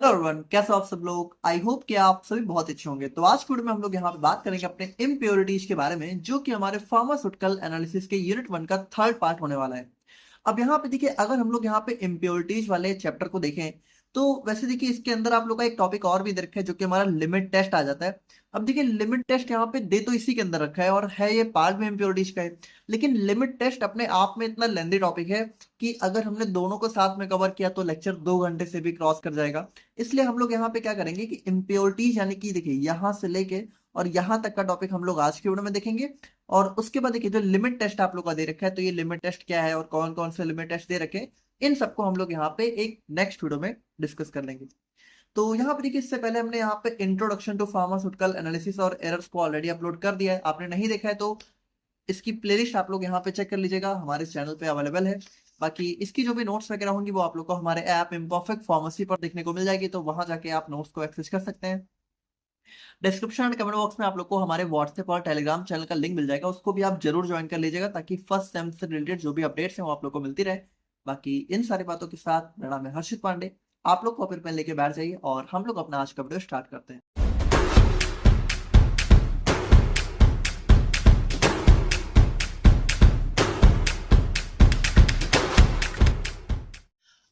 Hello everyone, कैसे हो आप सब लोग। आई होप कि आप सभी बहुत अच्छे होंगे। तो आज की वीडियो में हम लोग यहाँ पे बात करेंगे अपने इम्प्योरिटीज के बारे में, जो कि हमारे फार्मास्यूटिकल एनालिसिस के यूनिट 1 का थर्ड पार्ट होने वाला है। अब यहाँ पे देखिए, अगर हम लोग यहाँ पे इम्प्योरिटीज वाले चैप्टर को देखें तो वैसे देखिए इसके अंदर आप लोग का एक टॉपिक और भी दे रखा है, जो कि हमारा लिमिट टेस्ट आ जाता है। अब देखिए लिमिट टेस्ट यहाँ पे दे तो इसी के अंदर रखा है और है ये पार्ट में इम्प्योरिटीज का है, लेकिन लिमिट टेस्ट अपने आप में इतना लेंदी टॉपिक है कि अगर हमने दोनों को साथ में कवर किया तो लेक्चर 2 घंटे से भी क्रॉस कर जाएगा। इसलिए हम लोग यहाँ पे क्या करेंगे कि इम्प्योरिटीज यानी कि देखिए यहाँ से लेके और यहाँ तक का टॉपिक हम लोग आज की वीडियो में देखेंगे। और उसके बाद देखिए जो लिमिट टेस्ट आप लोग का दे रखा है, तो ये लिमिट टेस्ट क्या है और कौन कौन से लिमिट टेस्ट दे रखे हैं, इन सबको हम लोग यहाँ पे एक नेक्स्ट वीडियो में डिस्कस कर लेंगे। तो यहाँ पे देखिए, इससे पहले हमने यहाँ पे इंट्रोडक्शन टू फार्मास्यूटिकल एनालिसिस और एरर्स को ऑलरेडी अपलोड कर दिया है। आपने नहीं देखा है तो इसकी प्लेलिस्ट आप लोग यहाँ पे चेक कर लीजिएगा, हमारे चैनल पे अवेलेबल है। बाकी इसकी जो भी नोट्स वगैरह होंगी वो आप लोग को हमारे ऐप इम्परफेक्ट फार्मेसी पर देखने को मिल जाएगी, तो वहां जाके आप नोट्स को एक्सेस कर सकते हैं। डिस्क्रिप्शन एंड कमेंट बॉक्स में आप लोग को हमारे व्हाट्सएप और टेलीग्राम चैनल का लिंक मिल जाएगा, उसको भी आप जरूर ज्वाइन कर लीजिएगा, ताकि फर्स्ट सेम से रिलेटेड जो भी अपडेट्स हैं वो आप लोग को मिलती रहे। बाकी इन सारी बातों के साथ मेरा नाम है हर्षित पांडे। आप लोग कॉपी पेन लेके बैठ जाइए और हम लोग अपना आज का वीडियो स्टार्ट करते हैं।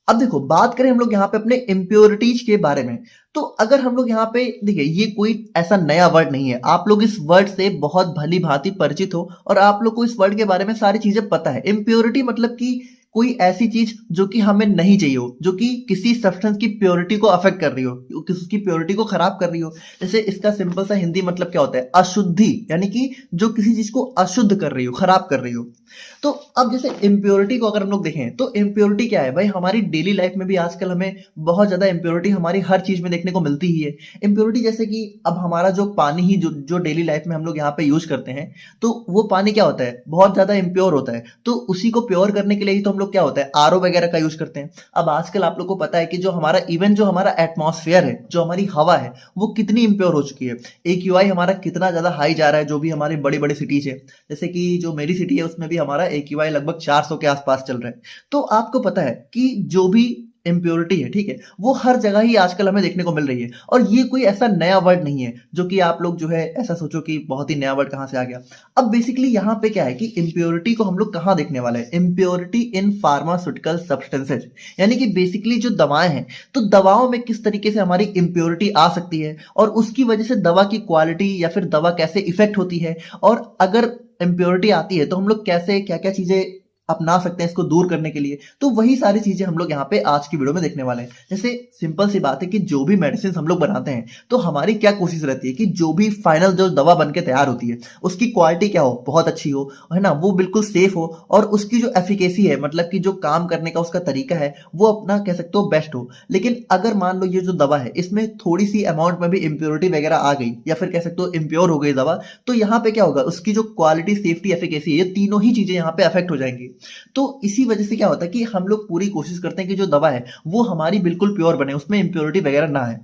अब देखो, बात करें हम लोग यहाँ पे अपने इम्प्योरिटीज के बारे में, तो अगर हम लोग यहाँ पे देखिए, ये कोई ऐसा नया वर्ड नहीं है, आप लोग इस वर्ड से बहुत भली भांति परिचित हो और आप लोग को इस वर्ड के बारे में सारी चीजें पता है। इम्प्योरिटी मतलब कि कोई ऐसी चीज जो कि हमें नहीं चाहिए हो, जो कि किसी सब्सटेंस की प्योरिटी को अफेक्ट कर रही हो, किसी प्योरिटी को खराब कर रही हो। जैसे इसका सिंपल सा हिंदी मतलब क्या होता है, अशुद्धि, यानी कि जो किसी चीज को अशुद्ध कर रही हो, खराब कर रही हो। तो अब जैसे इम्प्योरिटी को अगर हम लोग देखें तो इम्प्योरिटी क्या है भाई, हमारी डेली लाइफ में भी आजकल हमें बहुत ज्यादा इम्प्योरिटी हमारी हर चीज में देखने को मिलती ही है। इम्प्योरिटी जैसे कि अब हमारा जो पानी ही जो डेली लाइफ में हम लोग यहाँ पे यूज करते हैं, तो वो पानी क्या होता है, बहुत ज्यादा इम्प्योर होता है। तो उसी को प्योर करने के लिए ही तो हम लोग क्या होता है, आरओ वगैरह का यूज करते हैं। अब आजकल आप लोग को पता है कि जो हमारा इवन जो हमारा एटमॉस्फेयर है, जो हमारी हवा है, वो कितनी इम्प्योर हो चुकी है। AQI हमारा कितना ज्यादा हाई जा रहा है, जो भी हमारे बड़ी बड़ी सिटीज है। जैसे कि जो मेरी सिटी है उसमें भी हमारा AQI लगभग 400 के आसपास चल रहा है। तो आपको पता है कि जो भी इम्प्योरिटी है, ठीक है, वो हर जगह ही आजकल हमें देखने को मिल रही है। और ये कोई ऐसा नया वर्ड नहीं है जो कि आप लोग जो है ऐसा सोचो कि बहुत ही नया वर्ड कहां से आ गया। अब बेसिकली यहाँ पे क्या है कि इम्प्योरिटी को हम लोग कहां देखने वाले हैं, इम्प्योरिटी इन फार्मास्यूटिकल सब्सटेंसेज, यानी कि बेसिकली जो दवाएं हैं, तो दवाओं में किस तरीके से हमारी इम्प्योरिटी आ सकती है और उसकी वजह से दवा की क्वालिटी या फिर दवा कैसे इफेक्ट होती है। और अगर इम्प्योरिटी आती है तो हम लोग कैसे क्या क्या चीजें अपना सकते हैं इसको दूर करने के लिए। तो वही सारी चीजें हम लोग यहाँ पे आज की वीडियो में देखने वाले हैं। जैसे सिंपल सी बात है कि जो भी मेडिसिन हम लोग बनाते हैं, तो हमारी क्या कोशिश रहती है कि जो भी फाइनल जो दवा बनके तैयार होती है, उसकी क्वालिटी क्या हो, बहुत अच्छी हो, है ना, वो बिल्कुल सेफ हो, और उसकी जो एफिकेसी है, मतलब कि जो काम करने का उसका तरीका है, वो अपना कह सकते हो बेस्ट हो। लेकिन अगर मान लो ये जो दवा है इसमें थोड़ी सी अमाउंट में भी इम्प्योरिटी वगैरह आ गई, या फिर कह सकते हो इम्प्योर हो गई दवा, तो यहाँ पे क्या होगा, उसकी जो क्वालिटी, सेफ्टी, एफिकेसी, ये तीनों ही चीजें यहाँ पे अफेक्ट हो जाएंगी। तो इसी वजह से क्या होता है कि हम लोग पूरी कोशिश करते हैं कि जो दवा है वो हमारी बिल्कुल प्योर बने, उसमें इम्प्योरिटी वगैरह ना है।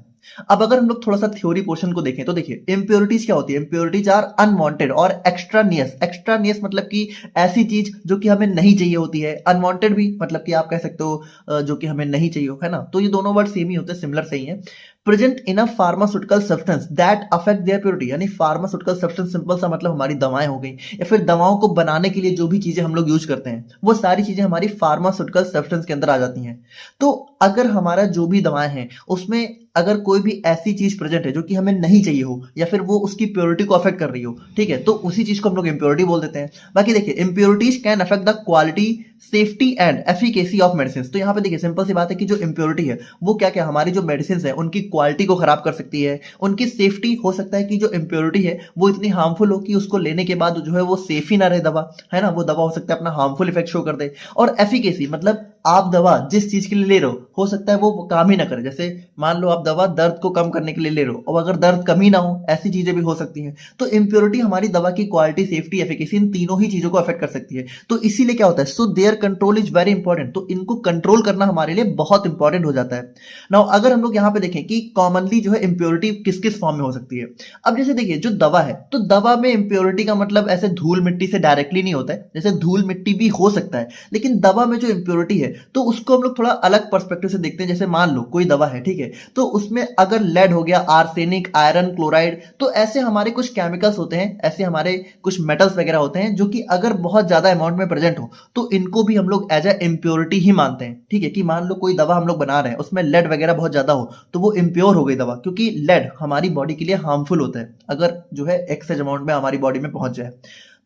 अब अगर हम लोग थोड़ा सा थ्योरी पोर्शन को देखें तो देखिए, इम्प्योरिटीज क्या होती है, इम्प्योरिटीज आर अनवांटेड और एक्स्ट्रानियस। एक्स्ट्रानियस मतलब कि ऐसी चीज जो कि हमें नहीं चाहिए होती है, अनवांटेड भी मतलब कि आप कह सकते हो जो कि हमें नहीं चाहिए हो, है ना। तो ये दोनों वर्ड सेम ही होते हैं, सिमिलर सही है। Present in a pharmaceutical substance that affect there purity, यानी फार्मास्यूटिकल सब्सटेंस सिंपल सा मतलब हमारी दवाएं हो गई, या फिर दवाओं को बनाने के लिए जो भी चीजें हम लोग यूज करते हैं, वो सारी चीजें हमारी फार्मास्यूटिकल सब्सटेंस के अंदर आ जाती हैं। तो अगर हमारा जो भी दवाएं हैं उसमें अगर कोई भी ऐसी चीज प्रेजेंट है जो कि हमें नहीं चाहिए हो, या फिर वो उसकी प्योरिटी को अफेक्ट कर रही हो, ठीक है, तो उसी चीज को हम लोग इम्प्योरिटी बोल देते हैं। बाकी देखिए, impurities can affect the quality, safety and efficacy of medicine. तो यहाँ पे देखिए सिंपल सी बात है कि जो इम्प्योरिटी है वो क्या क्या हमारी जो मेडिसिन है उनकी क्वालिटी को खराब कर सकती है, उनकी सेफ्टी, हो सकता है कि जो इम्प्योरिटी है वो इतनी हार्मफुल हो कि उसको लेने के बाद जो है वो सेफ ही ना रहे दवा, है ना, वो दवा हो सकता है अपना हार्मफुल इफेक्ट शो कर दे। और एफिकेसी मतलब आप दवा जिस चीज के लिए ले रहे हो सकता है वो काम ही ना करे। जैसे मान लो आप दवा दर्द को कम करने के लिए ले रहे हो और अगर दर्द कम ही ना हो, ऐसी चीजें भी हो सकती हैं। तो इम्प्योरिटी हमारी दवा की क्वालिटी, सेफ्टी, एफिकेसी, इन तीनों ही चीजों को अफेक्ट कर सकती है। तो इसीलिए क्या होता है, so their control is very important. तो इनको कंट्रोल करना हमारे लिए बहुत इंपॉर्टेंट हो जाता है। नाउ अगर हम लोग यहाँ पे देखें कि कॉमनली जो है इम्प्योरिटी किस किस फॉर्म में हो सकती है। अब जैसे देखिए, जो दवा है, तो दवा में इम्प्योरिटी का मतलब ऐसे धूल मिट्टी से डायरेक्टली नहीं होता है। जैसे धूल मिट्टी भी हो सकता है, लेकिन दवा में जो इम्प्योरिटी है है, तो उसको हम लोग थोड़ा अलग पर्सपेक्टिव से देखते हैं। जैसे मान लो कोई दवा है, ठीक है, तो उसमें अगर लेड हो गया, आर्सेनिक, आयरन, क्लोराइड, तो ऐसे हमारे कुछ केमिकल्स होते हैं, ऐसे हमारे कुछ मेटल्स वगैरह होते हैं जो कि अगर बहुत ज्यादा अमाउंट में प्रेजेंट हो तो इनको भी हम लोग एज ए इम्प्योरिटी ही मानते हैं। ठीक है, कि मान लो कोई दवा हम लोग बना रहे हैं, उसमें लेड वगैरह बहुत ज्यादा हो तो वो इम्प्योर हो गई दवा, क्योंकि लेड हमारी बॉडी के लिए हार्मफुल होता है अगर जो है एक्सेस अमाउंट में हमारी बॉडी में पहुंच जाए।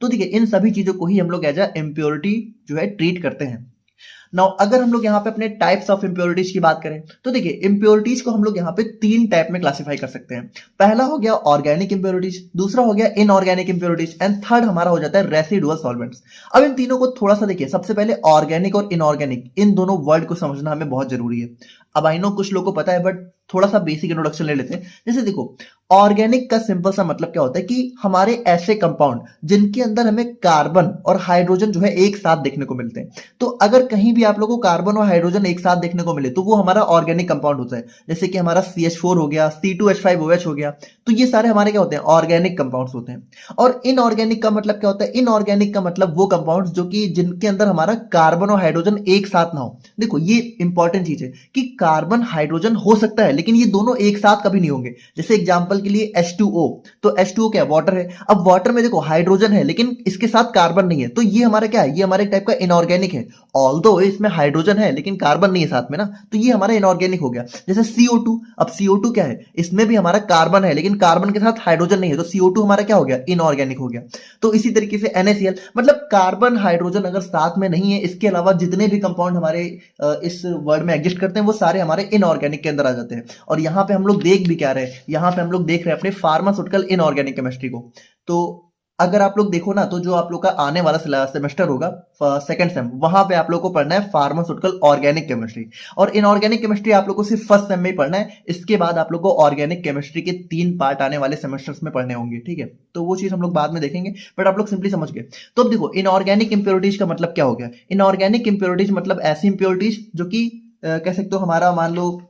तो देखिए इन सभी चीजों को ही हम लोग एज ए इम्प्योरिटी जो है ट्रीट करते हैं। नाउ अगर हम लोग यहाँ पे अपने टाइप्स ऑफ इंप्योरिटीज की बात करें तो देखिए इंप्योरिटीज को हम लोग यहाँ पे 3 टाइप में क्लासिफाई कर सकते हैं। पहला हो गया ऑर्गेनिक इंप्योरिटीज, दूसरा हो गया इनऑर्गेनिक इंप्योरिटीज एंड थर्ड हमारा हो जाता है रेसिडुअल सॉल्वेंट्स। अब इन तीनों को थोड़ा सा देखिए, सबसे पहले ऑर्गेनिक और इनऑर्गेनिक, इन दोनों वर्ड को समझना हमें बहुत जरूरी है। अब आई नो कुछ लोगों को पता है, बट थोड़ा सा बेसिक इंट्रोडक्शन ले लेते हैं। जैसे देखो, ऑर्गेनिक का सिंपल सा मतलब क्या होता है कि हमारे ऐसे कंपाउंड जिनके अंदर हमें कार्बन और हाइड्रोजन जो है एक साथ देखने को मिलते हैं। तो अगर कहीं भी आप लोगों को कार्बन और हाइड्रोजन एक साथ देखने को मिले तो वो हमारा ऑर्गेनिक कंपाउंड होता है। जैसे कि हमारा CH4 हो गया, C2H5OH हो गया, तो ये सारे हमारे क्या होते हैं, ऑर्गेनिक कंपाउंड्स होते हैं। और इनऑर्गेनिक का मतलब क्या होता है, इनऑर्गेनिक का मतलब वो कंपाउंड्स जो कि जिनके अंदर हमारा कार्बन और हाइड्रोजन एक साथ ना हो। देखो ये इंपॉर्टेंट चीज है कि कार्बन हाइड्रोजन हो सकता है लेकिन ये दोनों एक साथ कभी नहीं होंगे। जैसे एग्जांपल के लिए H2O, तो H2O क्या है, वाटर है। अब वाटर में देखो हाइड्रोजन है लेकिन इसके साथ कार्बन नहीं है, तो ये हमारा क्या है, ये हमारे टाइप का इनऑर्गेनिक है। ऑल्दो इसमें हाइड्रोजन है लेकिन कार्बन नहीं है साथ में ना, तो ये हमारा इनऑर्गेनिक हो गया। जैसे CO2, अब CO2 क्या है, इसमें भी हमारा कार्बन है लेकिन कार्बन के साथ हाइड्रोजन नहीं है, तो CO2 हमारा क्या हो गया, इनऑर्गेनिक हो गया। तो इसी तरीके से NaCl, मतलब कार्बन हाइड्रोजन अगर साथ में नहीं है, इसके अलावा जितने भी कंपाउंड हमारे इस वर्ल्ड में एग्जिस्ट करते हैं वो सारे हमारे इनऑर्गेनिक के अंदर आ जाते हैं। और यहाँ पे हम लोग देख भी क्या रहे हैं, यहाँ पे हम लोग देख रहे हैं अपने फार्मास्यूटिकल इनऑर्गेनिक केमिस्ट्री को। तो अगर आप लोग देखो ना, तो जो आप लोग का आने वाला सेमेस्टर होगा सेकंड सेम, वहां पे आप लोग को पढ़ना है फार्मास्यूटिकल ऑर्गेनिक केमिस्ट्री। और इनऑर्गेनिक केमिस्ट्री आप लोग को सिर्फ फर्स्ट सेम में ही पढ़ना है। इसके बाद आप लोग को ऑर्गेनिक केमिस्ट्री के 3 पार्ट आने वाले सेमेस्टर्स में पढ़ने होंगे, ठीक है। तो वो चीज हम लोग बाद में देखेंगे, बट आप लोग सिंपली समझ गए। तो अब देखो इनऑर्गेनिक इंप्योरिटीज का मतलब क्या हो गया। इनऑर्गेनिक इंप्योरिटीज मतलब ऐसी इंप्योरिटीज जो कि कह सकते हो हमारा, मान लो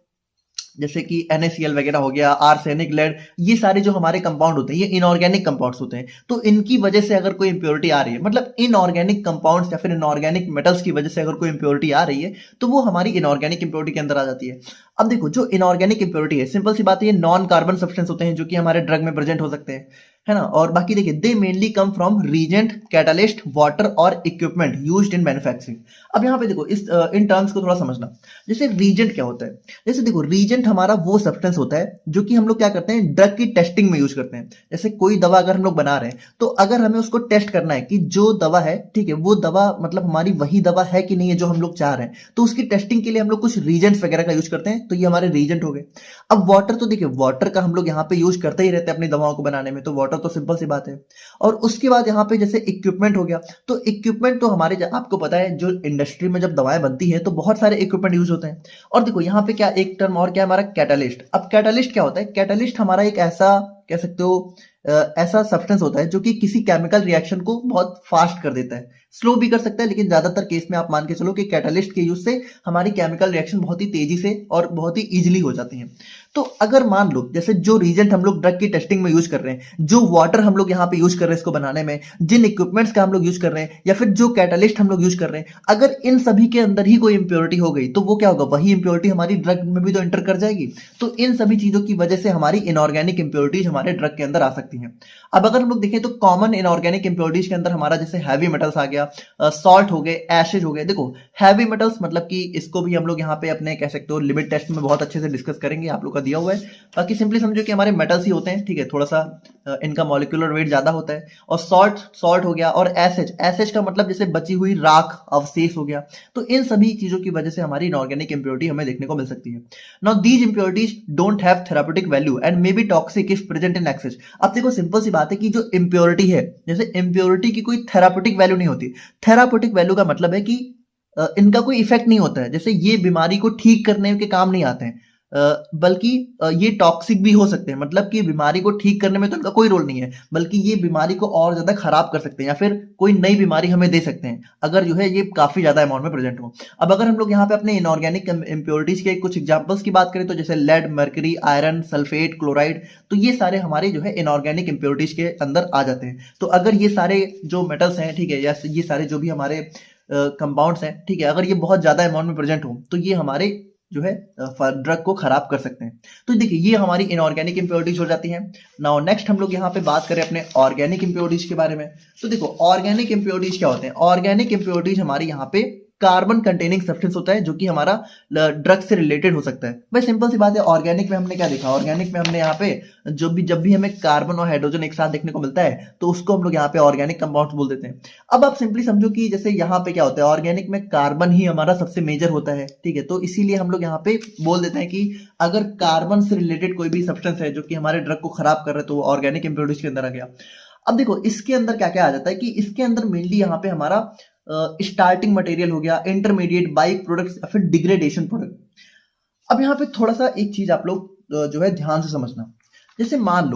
जैसे कि NaCl वगैरह हो गया, आर्सेनिक, लेड, ये सारे जो हमारे कंपाउंड होते हैं ये इनऑर्गेनिक कंपाउंड्स होते हैं। तो इनकी वजह से अगर कोई इंप्योरिटी आ रही है, मतलब इनऑर्गेनिक कंपाउंड्स या फिर इनऑर्गेनिक मेटल्स की वजह से अगर कोई इंप्योरिटी आ रही है तो वो हमारी इनऑर्गेनिक इंप्योरिटी के अंदर आ जाती है। अब देखो जो इनऑर्गेनिक इंप्योरिटी है, सिंपल सी बात है, ये नॉन कार्बन सब्सटेंस होते हैं जो कि हमारे ड्रग में प्रेजेंट हो सकते हैं, है ना। और बाकी देखिए they mainly come from reagent, catalyst, water और इक्विपमेंट यूज्ड इन मैन्युफैक्चरिंग। अब यहाँ पे देखो इस इन टर्म्स को थोड़ा समझना। जैसे रीजेंट क्या होता है, जैसे देखो रीजेंट हमारा वो सब्सटेंस होता है जो कि हम लोग क्या करते हैं, ड्रग की टेस्टिंग में यूज करते हैं। जैसे कोई दवा अगर हम लोग बना रहे हैं तो अगर हमें उसको टेस्ट करना है कि जो दवा है, ठीक है, वो दवा मतलब हमारी वही दवा है कि नहीं है जो हम लोग चाह रहे हैं, तो उसकी टेस्टिंग के लिए हम लोग कुछ रीजेंट्स वगैरह का यूज करते हैं, तो ये हमारे रीजेंट हो गए। अब वाटर, तो देखिए वाटर का हम लोग यहाँ पे यूज करते ही रहते हैं अपनी दवाओं को बनाने में, तो वाटर तो सिंपल सी बात है। और उसके बाद यहाँ पे जैसे इक्विपमेंट हो गया, तो इक्विपमेंट तो हमारे, आपको पता है जो इंडस्ट्री में जब दवाएं बनती हैं तो बहुत सारे इक्विपमेंट यूज होते हैं। और देखो यहाँ पे क्या एक टर्म और क्या है हमारा, कैटालिस्ट। अब कैटालिस्ट क्या होता है, कैटालिस्ट हमारा एक ऐसा कह सकते हो ऐसा सब्सटेंस होता है जो कि किसी केमिकल रिएक्शन को बहुत फास्ट कर देता है, स्लो भी कर सकता है, लेकिन ज्यादातर केस में आप मान के चलो कि कैटालिस्ट के यूज से हमारी केमिकल रिएक्शन बहुत ही तेजी से और बहुत ही इजीली हो जाती है। तो अगर मान लो जैसे जो रीजेंट हम लोग ड्रग की टेस्टिंग में यूज कर रहे हैं, जो वाटर हम लोग यहाँ पे यूज कर रहे हैं इसको बनाने में, जिन इक्विपमेंट्स का हम लोग यूज कर रहे हैं, या फिर जो कैटालिस्ट हम लोग यूज कर रहे हैं, अगर इन सभी के अंदर ही कोई इंप्योरिटी हो गई तो वो क्या होगा, वही इंप्योरिटी हमारी ड्रग में भी तो एंटर कर जाएगी। तो इन सभी चीजों की वजह से हमारी इनऑर्गेनिक इंप्योरिटीज हमारे ड्रग के अंदर आ सकती हैं। अब अगर हम लोग देखें तो कॉमन इनऑर्गेनिक इंप्योरिटीज के अंदर हमारा जैसे हैवी मेटल्स आ गया, सॉल्ट हो गए, एशेज हो गए। देखो हैवी मेटल्स मतलब कि इसको भी हम लोग यहाँ पे अपने कह सकते हो लिमिट टेस्ट में बहुत अच्छे से डिस्कस करेंगे, आप लोग का दिया हुआ है। बाकी सिंपली समझो कि हमारे मेटल्स ही होते हैं, ठीक है, थोड़ा सा इनका मॉलिक्यूलर वेट ज्यादा होता है। और सॉल्ट हो गया, और एसेज का मतलब जैसे बची हुई राख, अवशेष हो गया। तो इन सभी चीजों की वजह से हमारी इनऑर्गेनिक इंप्योरिटी हमें देखने को मिल सकती है। Now these impurities don't have therapeutic value and may be toxic if present in excess. अब देखो सिंपल सी बात है कि जो इंप्योरिटी है, जैसे इंप्योरिटी की कोई थेराप्यूटिक वैल्यू नहीं होती। थेराप्यूटिक वैल्यू का मतलब है कि इनका कोई इफेक्ट नहीं होता है, जैसे ये बीमारी को ठीक करने के काम नहीं आते हैं, बल्कि ये टॉक्सिक भी हो सकते हैं, मतलब कि बीमारी को ठीक करने में तो इनका कोई रोल नहीं है, बल्कि ये बीमारी को और ज्यादा खराब कर सकते हैं या फिर कोई नई बीमारी हमें दे सकते हैं अगर जो है ये काफी ज्यादा अमाउंट में प्रेजेंट हो। अब अगर हम लोग यहाँ पे अपने इनऑर्गेनिक इंप्योरिटीज के कुछ एग्जांपल्स की बात करें तो जैसे lead, mercury, iron, sulphate, chloride, तो ये सारे हमारे जो है इनऑर्गेनिक इंप्योरिटीज के अंदर आ जाते हैं। तो अगर ये सारे जो मेटल्स हैं, ठीक है, या ये सारे जो भी हमारे कंपाउंड्स हैं, ठीक है, अगर ये बहुत ज्यादा अमाउंट में प्रेजेंट हो तो ये हमारे जो है ड्रग को खराब कर सकते हैं। तो देखिए ये हमारी इनऑर्गेनिक इम्प्योरिटीज हो जाती हैं। नाउ नेक्स्ट हम लोग यहाँ पे बात करें अपने ऑर्गेनिक इम्प्योरिटीज के बारे में। तो देखो ऑर्गेनिक इम्प्योरिटीज क्या होते हैं? ऑर्गेनिक इम्प्योरिटीज हमारी यहाँ पे कार्बन कंटेनिंग सब्सटेंस होता है जो कि हमारा ड्रग से रिलेटेड हो सकता है। भाई सिंपल सी बात है, ऑर्गेनिक में हमने क्या देखा? ऑर्गेनिक में हमने यहाँ पे जब भी हमें कार्बन और हाइड्रोजन एक साथ देखने को मिलता है तो उसको हम लोग यहाँ पे ऑर्गेनिक कंपाउंड्स बोल देते हैं। अब आप सिंपली समझो कि जैसे यहाँ पे क्या होता है, ऑर्गेनिक में कार्बन ही हमारा सबसे मेजर होता है, ठीक है, तो इसीलिए हम लोग यहाँ पे बोल देते हैं कि अगर कार्बन से रिलेटेड कोई भी सब्सटेंस है जो कि हमारे ड्रग को खराब कर रहे हैं तो वो ऑर्गेनिक इम्प्योरिटीज के अंदर आ गया। अब देखो इसके अंदर क्या क्या आ जाता है कि इसके अंदर मेनली यहाँ पे हमारा स्टार्टिंग मटेरियल हो गया, इंटरमीडिएट, बाई प्रोडक्ट्स या फिर डिग्रेडेशन प्रोडक्ट। अब यहाँ पे थोड़ा सा एक चीज आप लोग जो है ध्यान से समझना। जैसे मान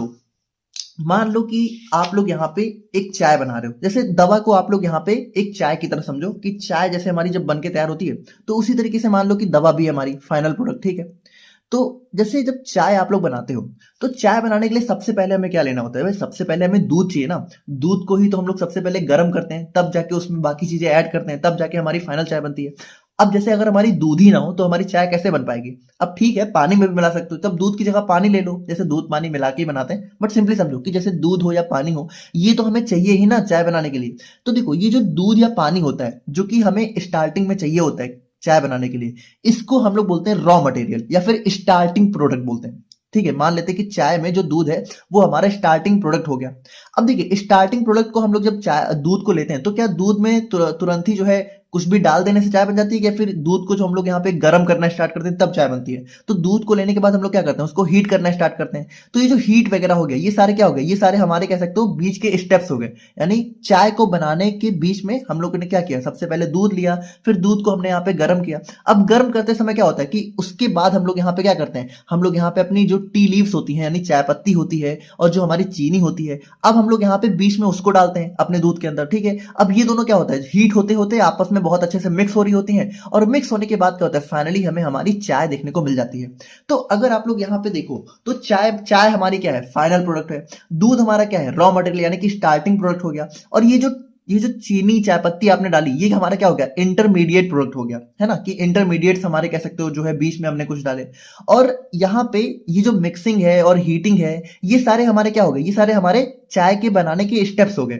लो कि आप लोग यहाँ पे एक चाय बना रहे हो, जैसे दवा को आप लोग यहाँ पे एक चाय की तरह समझो कि चाय जैसे हमारी जब बन के तैयार होती है तो उसी तरीके से मान लो कि दवा भी है हमारी फाइनल प्रोडक्ट, ठीक है। तो जैसे जब चाय आप लोग बनाते हो तो चाय बनाने के लिए सबसे पहले हमें क्या लेना होता है? भाई सबसे पहले हमें दूध चाहिए ना। दूध को ही तो हम लोग सबसे पहले गर्म करते हैं, तब जाके उसमें बाकी चीजें ऐड करते हैं, तब जाके हमारी फाइनल चाय बनती है। अब जैसे अगर हमारी दूध ही ना हो तो हमारी चाय कैसे बन पाएगी? अब ठीक है पानी में भी मिला सकते हो, तब दूध की जगह पानी ले लो, जैसे दूध पानी मिला के ही बनाते हैं, बट सिंपली समझो कि जैसे दूध हो या पानी हो ये तो हमें चाहिए ही ना चाय बनाने के लिए। तो देखो ये जो दूध या पानी होता है जो कि हमें स्टार्टिंग में चाहिए होता है चाय बनाने के लिए, इसको हम लोग बोलते हैं रॉ मटेरियल या फिर स्टार्टिंग प्रोडक्ट बोलते हैं, ठीक है। मान लेते हैं कि चाय में जो दूध है वो हमारा स्टार्टिंग प्रोडक्ट हो गया। अब देखिए स्टार्टिंग प्रोडक्ट को हम लोग जब चाय दूध को लेते हैं तो क्या दूध में तुरंत ही जो है कुछ भी डाल देने से चाय बन जाती है, या फिर दूध को जो हम लोग यहाँ पे गर्म करना स्टार्ट करते हैं तब चाय बनती है? तो दूध को लेने के बाद हम लोग क्या करते हैं, उसको हीट करना स्टार्ट करते हैं। तो ये जो हीट वगैरह हो गया ये सारे क्या हो गए, ये सारे हमारे कह सकते हो बीच के स्टेप्स हो गए। यानी चाय को बनाने के बीच में हम लोगों ने क्या किया, सबसे पहले दूध लिया, फिर दूध को हमने यहाँ पे गर्म किया। अब गर्म करते समय क्या होता है कि उसके बाद हम लोग यहाँ पे क्या करते हैं, हम लोग यहाँ पे अपनी जो टी लीव्स होती है यानी चाय पत्ती होती है और जो हमारी चीनी होती है, अब हम लोग यहाँ पे बीच में उसको डालते हैं अपने दूध के अंदर, ठीक है। अब ये दोनों क्या होता है, हीट होते होते आपस में बहुत अच्छे से मिक्स हो रही होती हैं, और मिक्स होने के बाद क्या होता है, फाइनली हमें हमारी चाय देखने को मिल जाती है। तो अगर आप लोग यहाँ पे देखो तो चाय हमारी क्या है, फाइनल प्रोडक्ट है। दूध हमारा क्या है, रॉ मटेरियल यानी कि स्टार्टिंग प्रोडक्ट हो गया। और ये जो चीनी चाय पत्ती आपने डाली ये हमारा क्या हो गया, इंटरमीडिएट प्रोडक्ट हो गया, है ना, कि इंटरमीडिएट्स हमारे कह सकते हो जो है बीच में हमने कुछ डाले। और यहाँ पे ये जो मिक्सिंग है और हीटिंग है ये सारे हमारे क्या हो गए, ये सारे हमारे चाय के बनाने के स्टेप्स हो गए।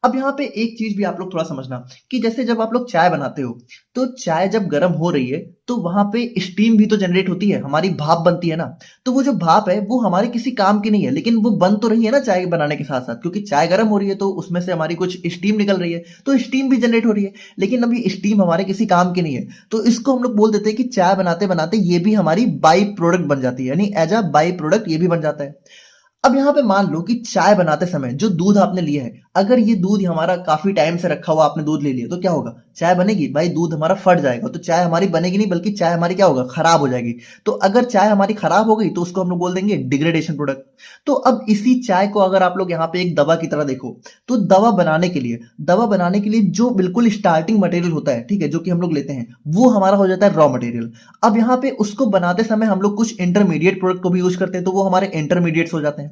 अब यहाँ पे एक चीज भी आप लोग थोड़ा समझना कि जैसे जब आप लोग चाय बनाते हो तो चाय जब गर्म हो रही है तो वहां पे स्टीम भी तो जनरेट होती है, हमारी भाप बनती है ना। तो वो जो भाप है वो हमारे किसी काम की नहीं है, लेकिन वो बन तो रही है ना चाय बनाने के साथ साथ, क्योंकि चाय गर्म हो रही है तो उसमें से हमारी कुछ स्टीम निकल रही है, तो स्टीम भी जनरेट हो रही है। लेकिन अभी स्टीम हमारे किसी काम की नहीं है, तो इसको हम लोग बोल देते हैं कि चाय बनाते बनाते ये भी हमारी बाई प्रोडक्ट बन जाती है, यानी एज अ बाई प्रोडक्ट ये भी बन जाता है। अब यहाँ पे मान लो कि चाय बनाते समय जो दूध आपने लिया है, अगर ये दूध हमारा काफी टाइम से रखा हुआ आपने दूध ले लिया तो क्या होगा, चाय बनेगी? भाई दूध हमारा फट जाएगा, तो चाय हमारी बनेगी नहीं, बल्कि चाय हमारी क्या होगा, खराब हो जाएगी। तो अगर चाय हमारी खराब हो गई तो उसको हम लोग बोल देंगे डिग्रेडेशन प्रोडक्ट। तो अब इसी चाय को अगर आप लोग यहाँ पे एक दवा की तरह देखो तो दवा बनाने के लिए जो बिल्कुल स्टार्टिंग मटेरियल होता है, ठीक है, जो कि हम लोग लेते हैं वो हमारा हो जाता है रॉ मटेरियल। अब यहाँ पे उसको बनाते समय हम लोग कुछ इंटरमीडिएट प्रोडक्ट को भी यूज करते हैं, तो वो हमारे इंटरमीडिएट्स हो जाते हैं।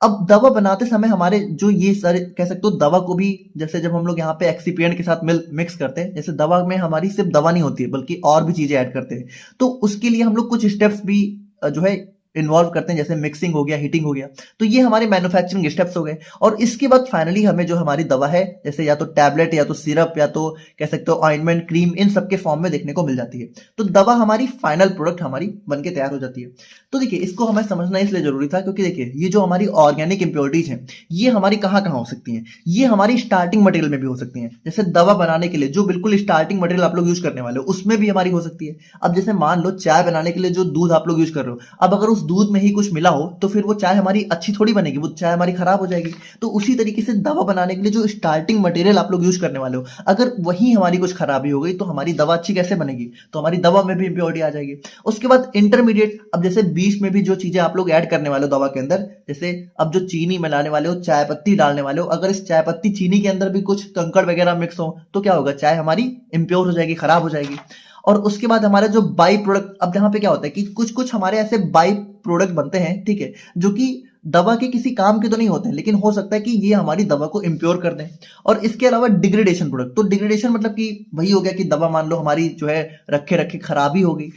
अब दवा बनाते समय हमारे जो ये सारे कह सकते हो दवा को भी, जैसे जब हम लोग यहाँ पे एक्सिपिएंट के साथ मिक्स करते हैं, जैसे दवा में हमारी सिर्फ दवा नहीं होती है बल्कि और भी चीजें ऐड करते हैं, तो उसके लिए हम लोग कुछ स्टेप्स भी जो है इन्वॉल्व करते हैं, जैसे मिक्सिंग हो गया, हीटिंग हो गया। तो ये हमारे मैन्युफैक्चरिंग स्टेप्स हो गए, और इसके बाद फाइनली हमें जो हमारी दवा है, जैसे या तो टैबलेट या तो सिरप या तो कह सकते हो ऑइंटमेंट, क्रीम, इन सब के फॉर्म में देखने को मिल जाती है। तो दवा हमारी फाइनल प्रोडक्ट हमारी बनके तैयार हो जाती है। तो देखिए इसको हमें समझना इसलिए जरूरी था क्योंकि देखिए ये जो हमारी ऑर्गेनिक इंप्योरिटीज हैं ये हमारी कहाँ कहाँ हो सकती हैं, ये हमारी स्टार्टिंग मटेरियल में भी हो सकती हैं। जैसे दवा बनाने के लिए जो बिल्कुल स्टार्टिंग मटेरियल आप लोग यूज करने वाले हो उसमें भी हमारी हो सकती है। अब जैसे मान लो चाय बनाने के लिए जो दूध आप लोग यूज कर रहे हो, अब अगर उस दूध में ही कुछ मिला हो तो फिर वो चाय हमारी अच्छी थोड़ी बनेगी, वो चाय हमारी खराब हो जाएगी। तो उसी तरीके से दवा बनाने के लिए जो स्टार्टिंग मटेरियल आप लोग यूज करने वाले हो, अगर वही हमारी कुछ खराबी हो गई तो हमारी दवा अच्छी कैसे बनेगी, तो हमारी दवा में भी इंप्योरिटी आ जाएगी। उसके बाद इंटरमीडिएट, अब जैसे बीच में भी जो चीजें आप लोग ऐड करने वाले हो दवा के अंदर, जैसे अब जो चीनी मिलाने वाले हो, चाय पत्ती डालने वाले हो, अगर इस चाय पत्ती चीनी के अंदर भी कुछ कंकड़ वगैरह मिक्स हो तो क्या होगा, चाय हमारी इंप्योर हो जाएगी, खराब हो जाएगी। और उसके बाद हमारा जो बाई प्रोडक्ट, अब यहाँ पे क्या होता है कि कुछ कुछ हमारे ऐसे बाई प्रोडक्ट बनते हैं, ठीक है, जो कि दवा के किसी काम के तो नहीं होते हैं, लेकिन हो सकता है कि ये हमारी दवा को इम्प्योर कर दें। और इसके अलावा डिग्रेडेशन प्रोडक्ट, तो डिग्रेडेशन मतलब कि वही हो गया कि दवा मान लो हमारी जो है रखे रखे खराबी हो गई,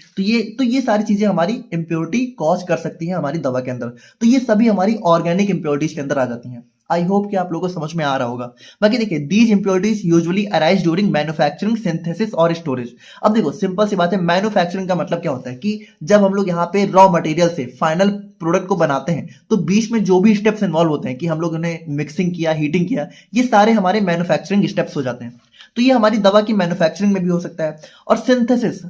तो ये सारी चीजें हमारी इम्प्योरिटी कॉज कर सकती हैं हमारी दवा के अंदर। तो ये सभी हमारी ऑर्गेनिक इम्प्योरिटीज के अंदर आ जाती हैं। आई होप कि आप लोगों को समझ में आ रहा होगा। बाकी देखिए, these impurities usually arise during manufacturing, synthesis और स्टोरेज। अब देखो सिंपल सी बात है, मैन्युफैक्चरिंग का मतलब क्या होता है कि जब हम लोग यहाँ पे रॉ मटेरियल से फाइनल प्रोडक्ट को बनाते हैं तो बीच में जो भी स्टेप्स इन्वॉल्व होते हैं कि हम लोग उन्हें मिक्सिंग किया, हीटिंग किया, ये सारे हमारे मैन्युफैक्चरिंग स्टेप्स हो जाते हैं। तो ये हमारी दवा की मैन्युफैक्चरिंग में भी हो सकता है। और सिंथेसिस,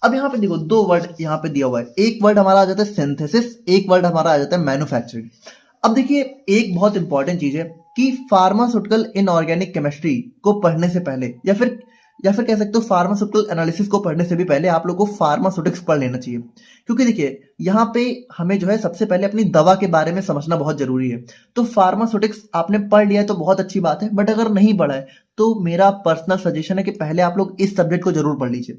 अब यहाँ पे देखो दो वर्ड यहाँ पे दिया हुआ है, एक वर्ड हमारा आ जाता है सिंथेसिस, एक वर्ड हमारा आ जाता है मैन्युफैक्चरिंग। अब देखिए एक बहुत इंपॉर्टेंट चीज है कि फार्मास्यूटिकल इनऑर्गेनिक केमिस्ट्री को पढ़ने से पहले या फिर कह सकते हो फार्मास्यूटिकल एनालिसिस को पढ़ने से भी पहले आप लोग को फार्मास्यूटिक्स पढ़ लेना चाहिए। क्योंकि देखिए यहाँ पे हमें जो है सबसे पहले अपनी दवा के बारे में समझना बहुत जरूरी है। तो फार्मास्यूटिक्स आपने पढ़ लिया है तो बहुत अच्छी बात है, बट अगर नहीं पढ़ा है तो मेरा पर्सनल सजेशन है कि पहले आप लोग इस सब्जेक्ट को जरूर पढ़ लीजिए।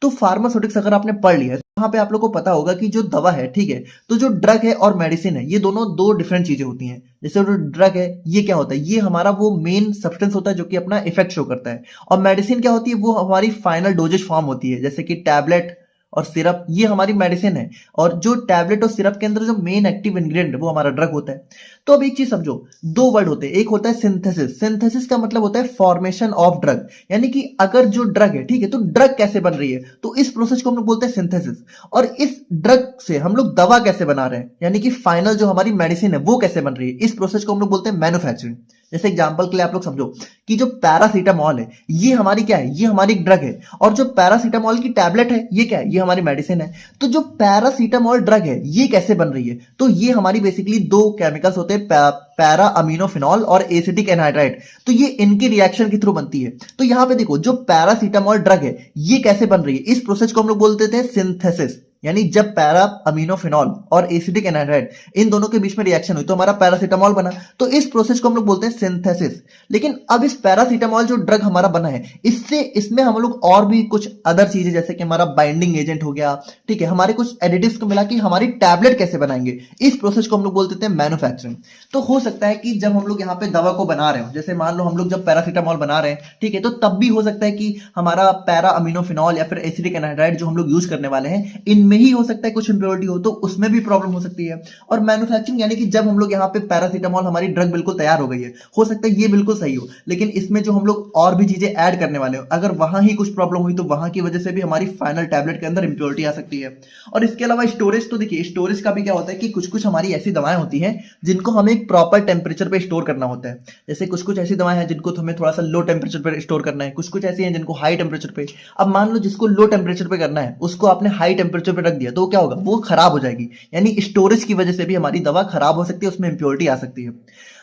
तो फार्मास्यूटिक्स अगर आपने पढ़ लिया है तो यहाँ पे आप लोग को पता होगा कि जो दवा है, ठीक है, तो जो ड्रग है और मेडिसिन है, ये दोनों दो डिफरेंट चीजें होती हैं। जैसे जो ड्रग है ये क्या होता है, ये हमारा वो मेन सब्सटेंस होता है जो कि अपना इफेक्ट शो करता है। और मेडिसिन क्या होती है, वो हमारी फाइनल डोजेज फॉर्म होती है, जैसे कि टैबलेट और सिरप, ये हमारी मेडिसिन है। और जो टैबलेट और सिरप के अंदर जो मेन एक्टिव इंग्रेडिएंट है वो हमारा ड्रग होता है। तो अब एक चीज समझो, दो वर्ड होते हैं, एक होता है सिंथेसिस। सिंथेसिस का मतलब होता है फॉर्मेशन ऑफ ड्रग, यानी कि अगर जो ड्रग है, ठीक है, तो ड्रग कैसे बन रही है, तो इस प्रोसेस को हम लोग बोलते हैं सिंथेसिस। और इस ड्रग से हम लोग दवा कैसे बना रहे हैं, यानी कि फाइनल जो हमारी मेडिसिन है वो कैसे बन रही है, इस प्रोसेस को हम लोग बोलते हैं मैन्युफैक्चरिंग। जैसे एग्जांपल के लिए आप लोग समझो कि जो पैरासीटामॉल है ये हमारी क्या है, ये हमारी ड्रग है। और जो पैरासीटामॉल की टैबलेट है ये क्या है, ये हमारी मेडिसिन है। तो जो पैरासीटामॉल ड्रग है ये कैसे बन रही है, तो ये हमारी बेसिकली दो केमिकल्स होते हैं, पैरा अमीनोफिनॉल और एसिटिक एनहाइड्राइड। तो ये इनकी रिएक्शन के थ्रू बनती है। तो यहां पे देखो जो पैरासीटामॉल ड्रग है ये कैसे बन रही है, इस प्रोसेस को हम लोग बोलते थे सिंथेसिस। यानी जब पैरा अमीनोफिनॉल और एसिटिक एनहाइड्राइड इन दोनों के बीच में रिएक्शन हुई तो हमारा पैरासीटामॉल बना, तो इस प्रोसेस को हम लोग बोलते हैं सिंथेसिस। लेकिन अब इस पैरासीटामॉल जो ड्रग हमारा बना है, इसमें हम लोग और भी कुछ अदर चीजें, जैसे कि हमारा बाइंडिंग एजेंट हो गया, ठीक है, हमारे कुछ एडिटिव्स को मिला कि हमारी टैबलेट कैसे बनाएंगे, इस प्रोसेस को हम लोग बोलते थे मैन्युफैक्चरिंग। तो हो सकता है कि जब हम लोग यहाँ पे दवा को बना रहे हो, जैसे मान लो हम लोग जब पैरासीटामॉल बना रहे हैं, ठीक है, तो तब भी हो सकता है कि हमारा पैरा अमीनोफिनॉल या फिर एसिटिक एनहाइड्राइड जो हम लोग यूज करने वाले हैं, इनमें ही हो सकता है कुछ इंप्योरिटी हो, तो उसमें भी प्रॉब्लम हो सकती है। और मैन्युफैक्चरिंग यानी कि जब हम लोग यहाँ पे पैरासीटामॉल, हमारी ड्रग बिल्कुल तैयार हो गई है, हो सकता है ये बिल्कुल सही हो, लेकिन इसमें जो हम लोग और भी चीजें ऐड करने वाले हो, अगर वहां ही कुछ प्रॉब्लम हुई तो वहां की वजह से भी हमारी फाइनल टैबलेट के अंदर इंप्योरिटी आ सकती है। और इसके अलावा स्टोरेज, तो देखिए स्टोरेज का भी क्या होता है कि कुछ कुछ हमारी ऐसी दवाएं होती हैं जिनको हमें एक प्रॉपर टेम्परेचर पे स्टोर करना होता है। जैसे कुछ कुछ ऐसी दवाएं हैं जिनको हमें थोड़ा सा लो टेम्परेचर पे स्टोर करना है, कुछ कुछ ऐसी हैं जिनको हाई टेम्परेचर पे। अब मान लो जिसको लो टेम्परेचर पे करना है उसको आपने हाई टेम्परेचर पे रख दिया तो क्या होगा, वो खराब हो जाएगी। यानी स्टोरेज की वजह से भी हमारी दवा खराब हो सकती है, उसमें इंप्योरिटी आ सकती है।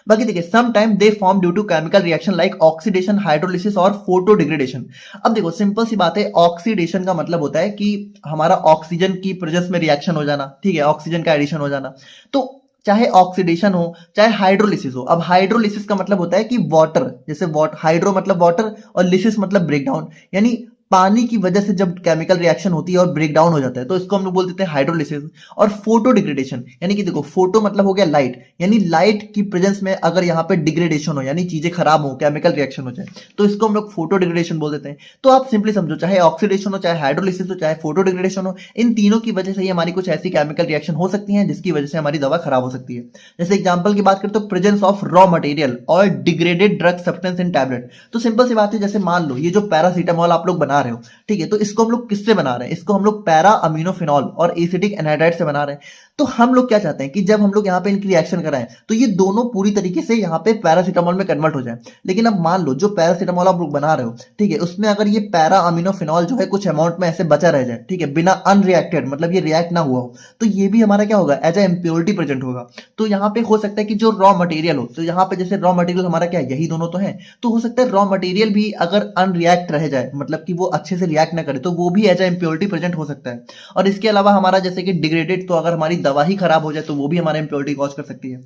बाकी देखिए some time they form due to chemical reaction like oxidation, hydrolysis और फोटो डिग्रेडेशन। अब देखो सिंपल सी बात है, ऑक्सीडेशन का मतलब होता है कि हमारा ऑक्सीजन की प्रेजेंस में रिएक्शन हो जाना, ठीक है, ऑक्सीजन का एडिशन हो जाना। तो चाहे ऑक्सीडेशन हो चाहे हाइड्रोलिसिस हो। अब हाइड्रोलिसिस का मतलब होता है कि वाटर, जैसे हाइड्रो मतलब वाटर और लिसिस मतलब ब्रेकडाउन, यानी पानी की वजह से जब केमिकल रिएक्शन होती है और ब्रेक डाउन हो जाता है तो इसको हम लोग बोल देते हैं हाइड्रोलिसिस। और फोटो डिग्रेडेशन, यानी कि देखो फोटो मतलब हो गया लाइट, यानी लाइट की प्रेजेंस में अगर यहाँ पे डिग्रेडेशन हो, यानी चीजें खराब हो, केमिकल रिएक्शन हो जाए, तो इसको हम लोग फोटो डिग्रेडेशन बोल देते हैं। तो आप सिंपली समझो, चाहे ऑक्सीडेशन हो, चाहे हाइड्रोलिसिस हो, चाहे फोटो डिग्रेडेशन हो, इन तीनों की वजह से ही हमारी कुछ ऐसी केमिकल रिएक्शन हो सकती है जिसकी वजह से हमारी दवा खराब हो सकती है। जैसे एग्जाम्पल की बात करें तो प्रेजेंस ऑफ रॉ मटेरियल और degraded drug substance in tablet. तो सिंपल सी बात है, जैसे मान लो ये जो पैरासीटामॉल आप लोग बना रहे हो, ठीक है, तो इसको हम लोग किससे बना रहे हैं, इसको हम लोग पैरा अमीनोफिनॉल और एसिटिक एनहाइड्राइड से बना रहे हैं। तो हम लोग क्या चाहते हैं कि जब हम लोग यहाँ पे इनकी रिएक्शन कराएं तो ये दोनों पूरी तरीके से यहाँ पे पैरासीटामॉल में कन्वर्ट हो जाए। लेकिन अब मान लो जो पैरासीटामॉल आप लोग बना रहे हो, ठीक है, उसमें अगर ये पैरा अमीनोफिनॉल जो है कुछ अमाउंट में ऐसे बचा रह जाए, ठीक है, बिना अनरिएक्टेड, मतलब ये रिएक्ट ना हुआ हो, तो ये भी हमारा क्या होगा, एज ए इम्प्योरिटी प्रेजेंट होगा। तो यहाँ पे हो सकता है कि जो रॉ मटेरियल हो, तो यहाँ पे जैसे रॉ मटेरियल हमारा क्या है, यही दोनों तो है, तो हो सकता है रॉ मटेरियल भी अगर अनरिएक्ट रह जाए, मतलब कि वो अच्छे से रिएक्ट ना करे, तो वो भी एज ए इम्प्योरिटी प्रेजेंट हो सकता है। और इसके अलावा हमारा जैसे कि डिग्रेडेड, तो अगर हमारी दवा ही खराब हो जाए तो वो भी हमारा इंप्योरिटी कॉज कर सकती है।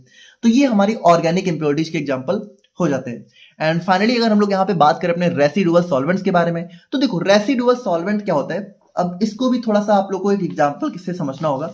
तो ये हमारी ऑर्गेनिक इंप्योरिटीज के एग्जांपल हो जाते हैं। एंड फाइनली अगर हम लोग यहाँ पे बात करें अपने रेसिडुअल सॉल्वेंट्स के बारे में, तो देखो रेसिडुअल सॉल्वेंट क्या होता है, अब इसको भी थोड़ा सा आप लोग को एक एग्जांपल किससे समझना होगा।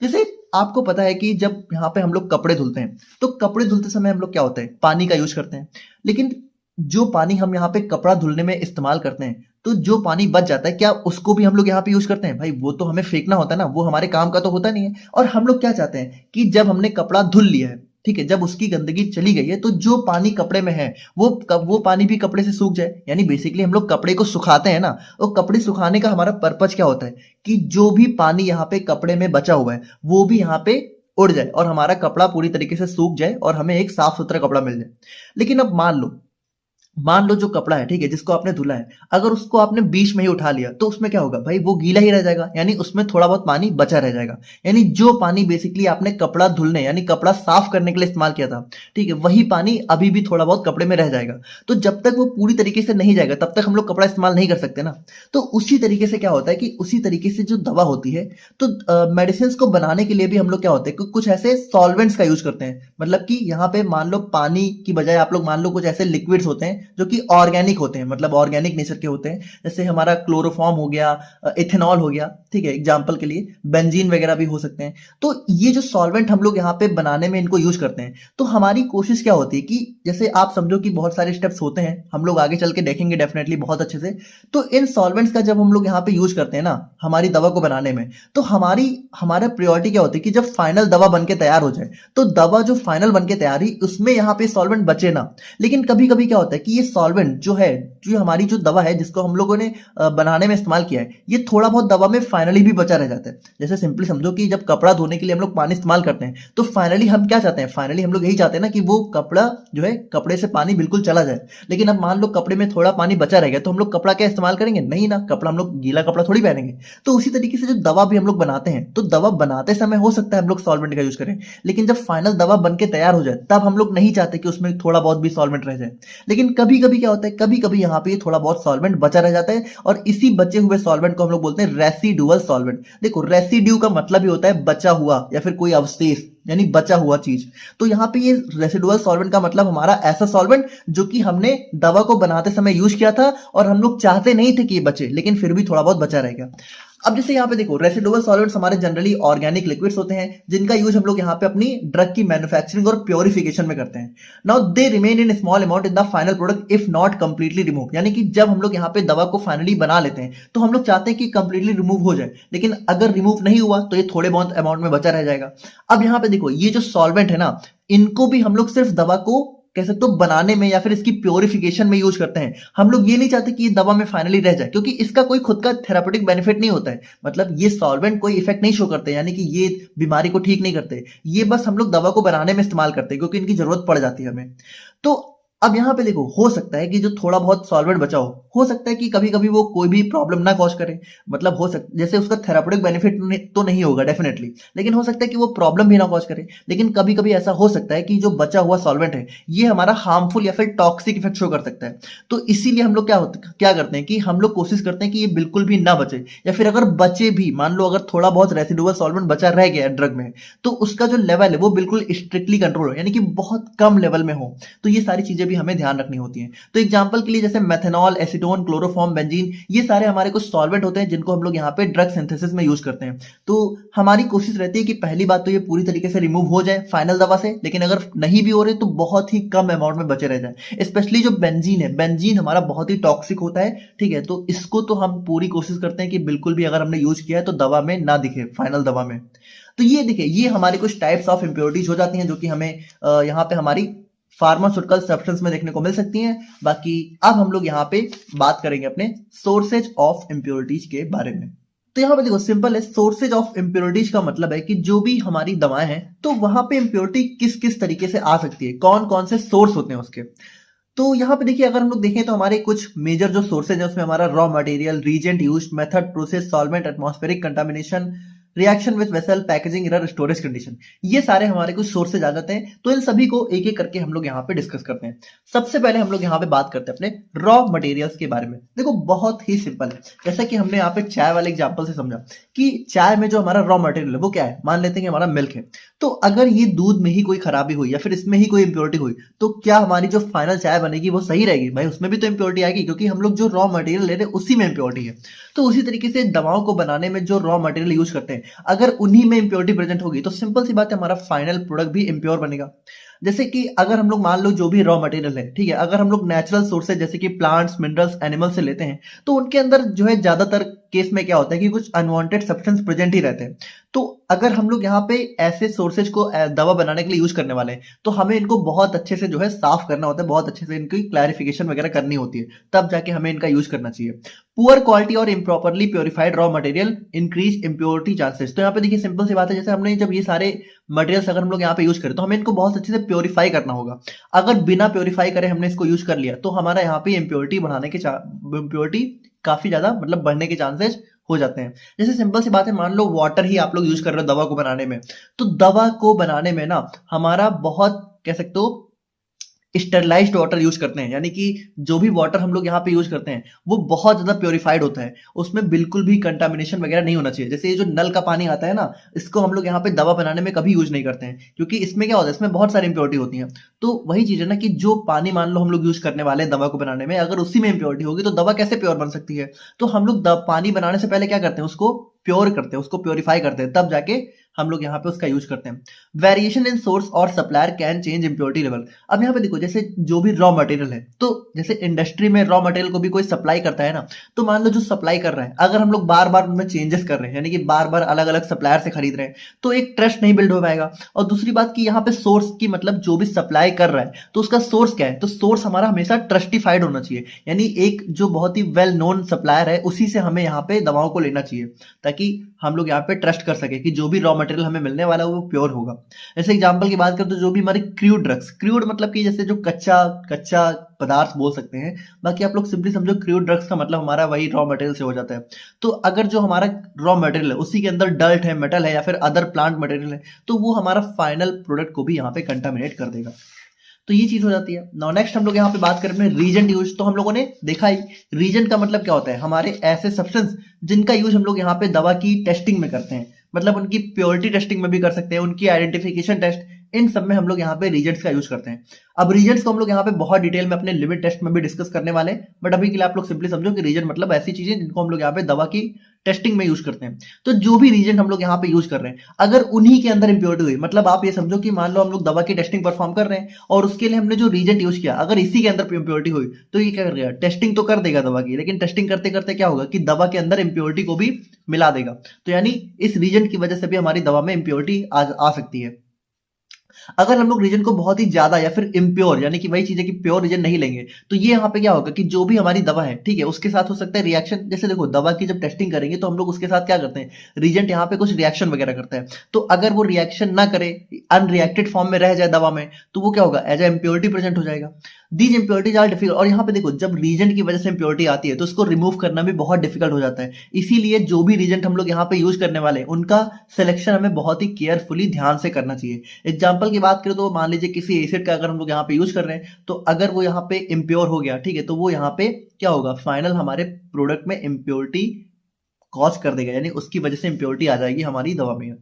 जैसे आपको पता है कि जब यहाँ पे हम लोग कपड़े धुलते हैं, तो कपड़े धुलते समय हम लोग क्या होता है, पानी का यूज करते हैं। लेकिन जो पानी हम यहाँ पे कपड़ा धुलने में इस्तेमाल करते हैं, तो जो पानी बच जाता है, क्या उसको भी हम लोग यहाँ पे यूज करते हैं? भाई वो तो हमें फेंकना होता है ना, वो हमारे काम का तो होता नहीं है। और हम लोग क्या चाहते हैं कि जब हमने कपड़ा धुल लिया है, ठीक है, जब उसकी गंदगी चली गई है, तो जो पानी कपड़े में है वो पानी भी कपड़े से सूख जाए। यानी बेसिकली हम लोग कपड़े को सुखाते हैं ना, और कपड़े सुखाने का हमारा पर्पज क्या होता है कि जो भी पानी यहाँ पे कपड़े में बचा हुआ है वो भी यहाँ पे उड़ जाए और हमारा कपड़ा पूरी तरीके से सूख जाए और हमें एक साफ सुथरा कपड़ा मिल जाए। लेकिन अब मान लो जो कपड़ा है, ठीक है, जिसको आपने धुला है, अगर उसको आपने बीच में ही उठा लिया तो उसमें क्या होगा भाई, वो गीला ही रह जाएगा, यानी उसमें थोड़ा बहुत पानी बचा रह जाएगा। यानी जो पानी बेसिकली आपने कपड़ा धुलने यानी कपड़ा साफ करने के लिए इस्तेमाल किया था, ठीक है, वही पानी अभी भी थोड़ा बहुत कपड़े में रह जाएगा। तो जब तक वो पूरी तरीके से नहीं जाएगा तब तक हम लोग कपड़ा इस्तेमाल नहीं कर सकते ना। तो उसी तरीके से क्या होता है कि उसी तरीके से जो दवा होती है, तो मेडिसिन को बनाने के लिए भी हम लोग क्या होते हैं कि कुछ ऐसे सॉल्वेंट्स का यूज करते हैं। मतलब कि यहाँ पे मान लो पानी की बजाय आप लोग मान लो कुछ ऐसे लिक्विड्स होते हैं जो कि ऑर्गेनिक होते हैं, मतलब ऑर्गेनिक नेचर के होते हैं। जैसे हमारा क्लोरोफॉर्म हो गया, इथेनॉल हो गया, ठीक है, एग्जांपल के लिए बेंजीन वगैरह भी हो सकते हैं। तो ये जो सॉल्वेंट हम लोग यहाँ पे बनाने में इनको यूज करते हैं, तो हमारी कोशिश क्या होती है कि जैसे आप समझो कि बहुत सारे स्टेप्स होते हैं, हम लोग आगे चल के देखेंगे डेफिनेटली बहुत अच्छे से। तो इन सॉल्वेंट्स का जब हम लोग यहाँ पे यूज करते हैं ना हमारी दवा को बनाने में, तो हमारा प्रायोरिटी क्या होती है कि जब फाइनल दवा बन के तैयार हो जाए, तो दवा जो फाइनल बन के तैयार हुई उसमें यहाँ पे सॉल्वेंट बचे ना। लेकिन कभी कभी क्या होता है कि ये सॉल्वेंट जो हमारी जो दवा है जिसको हम लोगों ने बनाने में इस्तेमाल किया है, ये थोड़ा बहुत दवा में फाइनली भी बचा रह जाता है। जैसे सिंपली समझो कि जब कपड़ा धोने के लिए हम लोग पानी इस्तेमाल करते हैं, तो फाइनली हम क्या चाहते हैं, फाइनली हम लोग यही चाहते हैं ना कि वो कपड़ा जो है, कपड़े से पानी बिल्कुल चला जाए। लेकिन अब मान लो कपड़े में थोड़ा पानी बचा रह गया, तो हम लोग कपड़ा क्या इस्तेमाल करेंगे? नहीं ना, कपड़ा हम लोग गीला कपड़ा थोड़ी पहनेंगे। तो उसी तरीके से जो दवा भी हम लोग बनाते हैं, तो दवा बनाते समय हो सकता है हम लोग सॉल्वेंट का यूज करें, लेकिन जब फाइनल दवा बन के तैयार हो जाए तब हम लोग नहीं चाहते कि उसमें थोड़ा बहुत भी सॉल्वेंट रह जाए। लेकिन कभी कभी क्या होता है, कभी कभी यहाँ पे थोड़ा बहुत सॉल्वेंट बचा रह जाता है, और इसी बचे हुए सॉल्वेंट को हम लोग बोलते हैं रेसिडुअल सॉल्वेंट। देखो, रेसिड्यू का मतलब ही होता है बचा हुआ या फिर कोई अवशेष, यानी बचा हुआ चीज। तो यहाँ पे ये रेसिडुअल सॉल्वेंट का मतलब हमारा ऐसा सॉल्वेंट जो कि हमने दवा को बनाते समय यूज किया था और हम लोग चाहते नहीं थे कि ये बचे, लेकिन फिर भी थोड़ा बहुत बचा रहेगा। अब जैसे यहाँ पे देखो, रेसिडुअल सॉल्वेंट्स हमारे जनरली ऑर्गेनिक लिक्विड्स होते हैं जिनका यूज हम लोग यहाँ पे अपनी ड्रग की मैन्युफैक्चरिंग और प्योरिफिकेशन में करते हैं। Now they remain in small amount in the final product if not completely remove. यानी कि जब हम लोग यहाँ पे दवा को फाइनली बना लेते हैं तो हम लोग चाहते हैं कि कंप्लीटली रिमूव हो जाए, लेकिन अगर रिमूव नहीं हुआ तो ये थोड़े बहुत अमाउंट में बचा रह जाएगा। अब यहाँ पे देखो, ये जो सॉल्वेंट है ना, इनको भी हम लोग सिर्फ दवा को कह सकते हो बनाने में या फिर इसकी प्योरिफिकेशन में यूज करते हैं। हम लोग ये नहीं चाहते कि ये दवा में फाइनली रह जाए, क्योंकि इसका कोई खुद का थेरापेटिक बेनिफिट नहीं होता है। मतलब ये सॉल्वेंट कोई इफेक्ट नहीं शो करते, यानी कि ये बीमारी को ठीक नहीं करते। ये बस हम लोग दवा को बनाने में इस्तेमाल करते हैं क्योंकि इनकी जरूरत पड़ जाती है हमें। तो अब यहाँ पे देखो, हो सकता है कि जो थोड़ा बहुत सॉल्वेंट बचा हो सकता है कि कभी कभी वो कोई भी प्रॉब्लम ना कॉज करे। मतलब हो सकता जैसे उसका थेरापेटिक बेनिफिट तो नहीं होगा डेफिनेटली, लेकिन हो सकता है कि वो प्रॉब्लम भी ना कॉज करे। लेकिन कभी कभी ऐसा हो सकता है कि जो बचा हुआ सॉल्वेंट है ये हमारा हार्मफुल या फिर टॉक्सिक इफेक्ट शो कर सकता है। तो इसीलिए हम लोग क्या करते हैं कि हम लोग कोशिश करते हैं कि ये बिल्कुल भी ना बचे, या फिर अगर बचे भी, मान लो अगर थोड़ा बहुत रेसिडुअल सॉल्वेंट बचा रह गया ड्रग में, तो उसका जो लेवल है वो बिल्कुल स्ट्रिक्टली कंट्रोल हो, यानी कि बहुत कम लेवल में हो। तो ये सारी चीजें भी हमें ध्यान रखनी होती हैं। तो एग्जांपल के लिए जैसे मेथनॉल, एसीटोन, क्लोरोफॉर्म, बेंजीन, ये सारे हमारे कुछ सॉल्वेंट होते हैं जिनको हम लोग यहाँ पे ड्रग सिंथेसिस में यूज करते हैं। तो हमारी कोशिश रहती है कि पहली बात तो ये पूरी तरीके से रिमूव हो जाए फाइनल दवा से, लेकिन अगर नहीं भी हो रहे तो बहुत ही कम अमाउंट में बचे रह जाए। स्पेशली जो बेंजीन है, बेंजीन हमारा बहुत ही टॉक्सिक होता है, ठीक है, तो इसको तो हम पूरी कोशिश करते हैं कि बिल्कुल भी अगर हमने यूज किया है तो दवा में ना दिखे, फाइनल दवा में। तो ये देखिए, ये हमारे कुछ टाइप्स ऑफ इंप्योरिटीज हो जाती हैं जो कि हमें यहाँ पे हमारी फार्मास्यूटिकल सब्सटेंस में देखने को मिल सकती हैं। बाकी अब हम लोग यहाँ पे बात करेंगे अपने सोर्सेज ऑफ इंप्योरिटीज के बारे में। तो यहाँ पे देखो, सिंपल है, सोर्सेज ऑफ इंप्योरिटीज का मतलब है कि जो भी हमारी दवाएं हैं तो वहां पे इंप्योरिटी किस किस तरीके से आ सकती है, कौन कौन से सोर्स होते हैं उसके। तो यहाँ पे देखिए, अगर हम लोग देखें तो हमारे कुछ मेजर जो सोर्सेज है उसमें हमारा raw material, reagent use, method, process, solvent, atmospheric contamination, reaction with vessel, packaging error, storage condition, ये सारे हमारे कुछ सोर्सेज आ जाते हैं। तो इन सभी को एक एक करके हम लोग यहाँ पे डिस्कस करते हैं। सबसे पहले हम लोग यहाँ पे बात करते हैं अपने रॉ मटेरियल्स के बारे में। देखो, बहुत ही सिंपल है, जैसा कि हमने यहाँ पे चाय वाले एग्जांपल से समझा कि चाय में जो हमारा रॉ मटेरियल है वो क्या है, मान लेते हैं कि हमारा मिल्क है। तो अगर ये दूध में ही कोई खराबी हुई या फिर इसमें ही कोई इंप्योरिटी हुई, तो क्या हमारी जो फाइनल चाय बनेगी वो सही रहेगी? भाई उसमें भी तो इंप्योरिटी आएगी, क्योंकि हम लोग जो रॉ मटेरियल ले रहे हैं उसी में इंप्योरिटी है। तो उसी तरीके से दवाओं को बनाने में जो रॉ मटेरियल यूज करते हैं अगर उन्हीं में इम्प्योरिटी प्रेजेंट होगी तो सिंपल सी बात है, हमारा फाइनल प्रोडक्ट भी इम्प्योर बनेगा। जैसे कि अगर हम लोग मान लो जो भी रॉ मटेरियल है, ठीक है, अगर हम लोग नेचुरल सोर्सेज जैसे कि प्लांट्स, मिनरल्स, एनिमल्स से लेते हैं, तो उनके अंदर जो है ज्यादातर केस में क्या होता है कि कुछ अनवांटेड सब्सटेंस प्रेजेंट ही रहते हैं। तो अगर हम लोग यहाँ पे ऐसे सोर्सेज को दवा बनाने के लिए यूज करने वाले हैं, तो हमें इनको बहुत अच्छे से जो है साफ करना होता है, बहुत अच्छे से इनकी क्लैरिफिकेशन वगैरह करनी होती है, तब जाके हमें इनका यूज करना चाहिए। पुअर क्वालिटी और improperly purified raw material increase impurity chances. तो यहाँ पे देखिए सिंपल सी बात है, जैसे हमने जब ये सारे मटेरियल्स अगर हम लोग यहाँ पे यूज करें तो हमें इनको बहुत अच्छे से प्योरीफाई करना होगा। अगर बिना प्योरीफाई करे हमने इसको यूज कर लिया तो हमारा यहाँ पे इम्प्योरिटी बढ़ाने के इम्प्योरिटी काफी ज्यादा मतलब बढ़ने के चांसेस हो जाते हैं। जैसे सिंपल सी बात है, मान लो वाटर ही आप लोग यूज कर रहे हो दवा को बनाने में, तो दवा को बनाने में ना हमारा बहुत कह सकते हो स्टरलाइज्ड वाटर यूज करते हैं, यानी कि जो भी वाटर हम लोग यहाँ पे यूज करते हैं वो बहुत ज्यादा प्योरीफाइड होता है, उसमें बिल्कुल भी कंटामिनेशन वगैरह नहीं होना चाहिए। जैसे ये जो नल का पानी आता है ना, इसको हम लोग यहाँ पे दवा बनाने में कभी यूज नहीं करते हैं, क्योंकि इसमें क्या होता है, इसमें बहुत सारी इंप्योरिटी होती है। तो वही चीज है ना कि जो पानी मान लो हम लोग यूज करने वाले हैं दवा को बनाने में, अगर उसी में इंप्योरिटी होगी तो दवा कैसे प्योर बन सकती है। तो हम लोग पानी बनाने से पहले क्या करते हैं, उसको प्योर करते हैं, उसको प्योरीफाई करते हैं, तब जाके हम लोग यहाँ पे उसका यूज करते हैं। वेरिएशन इन सोर्स और supplier can change impurity level. अब यहाँ पे देखो, जैसे जो भी रॉ मटेरियल है, तो जैसे इंडस्ट्री में रॉ मटेरियल को भी कोई सप्लाई करता है ना, तो मान लो जो सप्लाई कर रहा है, अगर हम लोग बार बार उनमें चेंजेस कर रहे हैं, यानी कि बार बार अलग अलग सप्लायर से खरीद रहे हैं, तो एक ट्रस्ट नहीं बिल्ड हो पाएगा। और दूसरी बात कि यहाँ पे सोर्स की मतलब जो भी सप्लाई कर रहा है तो उसका सोर्स क्या है, तो सोर्स हमारा हमेशा ट्रस्टिफाइड होना चाहिए, यानी एक जो बहुत ही वेल नोन सप्लायर है उसी से हमें यहाँ पे दवाओं को लेना चाहिए, ताकि हम लोग यहाँ पे ट्रस्ट कर सके कि जो भी रॉ मटेरियल हमें मिलने वाला है वो प्योर होगा। जैसे एग्जांपल की बात करें तो जो भी हमारे क्रूड ड्रग्स, क्रूड मतलब कि जैसे जो कच्चा कच्चा पदार्थ बोल सकते हैं, बाकी आप लोग सिंपली समझो क्रूड ड्रग्स का मतलब हमारा वही रॉ मटेरियल से हो जाता है। तो अगर जो हमारा रॉ मटेरियल है उसी के अंदर डल्ट है, मेटल है या फिर अदर प्लांट मटेरियल है, तो वो हमारा फाइनल प्रोडक्ट को भी यहाँ पे कंटामिनेट कर देगा। तो ये चीज हो जाती है। नाउ नेक्स्ट हम लोग यहाँ पे बात करें अपने रीजेंट यूज, तो हम लोगों ने देखा ही रीजेंट का मतलब क्या होता है, हमारे ऐसे सब्सटेंस जिनका यूज हम लोग यहाँ पे दवा की टेस्टिंग में करते हैं, मतलब उनकी प्योरिटी टेस्टिंग में भी कर सकते हैं, उनकी आइडेंटिफिकेशन टेस्ट, इन सब में हम लोग यहाँ पे रीजेंट्स का यूज करते हैं। अब रीजेंट्स को हम लोग यहाँ पे बहुत डिटेल में अपने लिमिट टेस्ट में भी डिस्कस करने वाले हैं, बट अभी के लिए आप लोग सिंपली समझो कि रीजेंट मतलब ऐसी चीजें जिनको हम लोग यहाँ पे दवा की टेस्टिंग में यूज करते हैं। तो जो भी रीजेंट हम लोग यहाँ पे यूज कर रहे हैं, अगर उन्हीं के अंदर इंप्योरिटी हुई, मतलब आप ये समझो कि मान लो हम लोग दवा की टेस्टिंग परफॉर्म कर रहे हैं और उसके लिए हमने जो रीजेंट यूज किया, अगर इसी के अंदर इंप्योरिटी हुई तो ये क्या करेगा, टेस्टिंग तो कर देगा दवा की, लेकिन टेस्टिंग करते करते क्या होगा कि दवा के अंदर इंप्योरिटी को भी मिला देगा। तो यानी इस रीजेंट की वजह से भी हमारी दवा में इंप्योरिटी आ सकती है। अगर हम लोग रीजन को बहुत ही ज्यादा या फिर इम्प्योर, यानी कि वही चीज है कि प्योर रीजन नहीं लेंगे, तो ये यहाँ पे क्या होगा कि जो भी हमारी दवा है, ठीक है, उसके साथ हो सकता है रिएक्शन। जैसे देखो दवा की जब टेस्टिंग करेंगे तो हम लोग उसके साथ क्या करते हैं, रीजेंट यहाँ पे कुछ रिएक्शन वगैरह करता है, तो अगर वो रिएक्शन ना करे, अनरिएक्टेड फॉर्म में रह जाए दवा में, तो वो क्या होगा, एज ए इम्प्योरिटी प्रेजेंट हो जाएगा। These impurities are difficult. और यहाँ पे देखो जब रीजेंट की वजह से इंप्योरिटी आती है तो उसको रिमूव करना भी बहुत डिफिकल्ट हो जाता है, इसीलिए जो भी रीजेंट हम लोग यहाँ पे यूज करने वाले हैं उनका सिलेक्शन हमें बहुत ही केयरफुली ध्यान से करना चाहिए। एग्जाम्पल की बात करें तो मान लीजिए किसी एसिड का अगर हम लोग यहाँ पे यूज कर रहे हैं, तो अगर वो यहाँ पे इम्प्योर हो गया, ठीक है, तो वो यहाँ पे क्या होगा, फाइनल हमारे प्रोडक्ट में इम्प्योरिटी कॉज कर देगा, यानी उसकी वजह से इम्प्योरिटी आ जाएगी हमारी दवा में।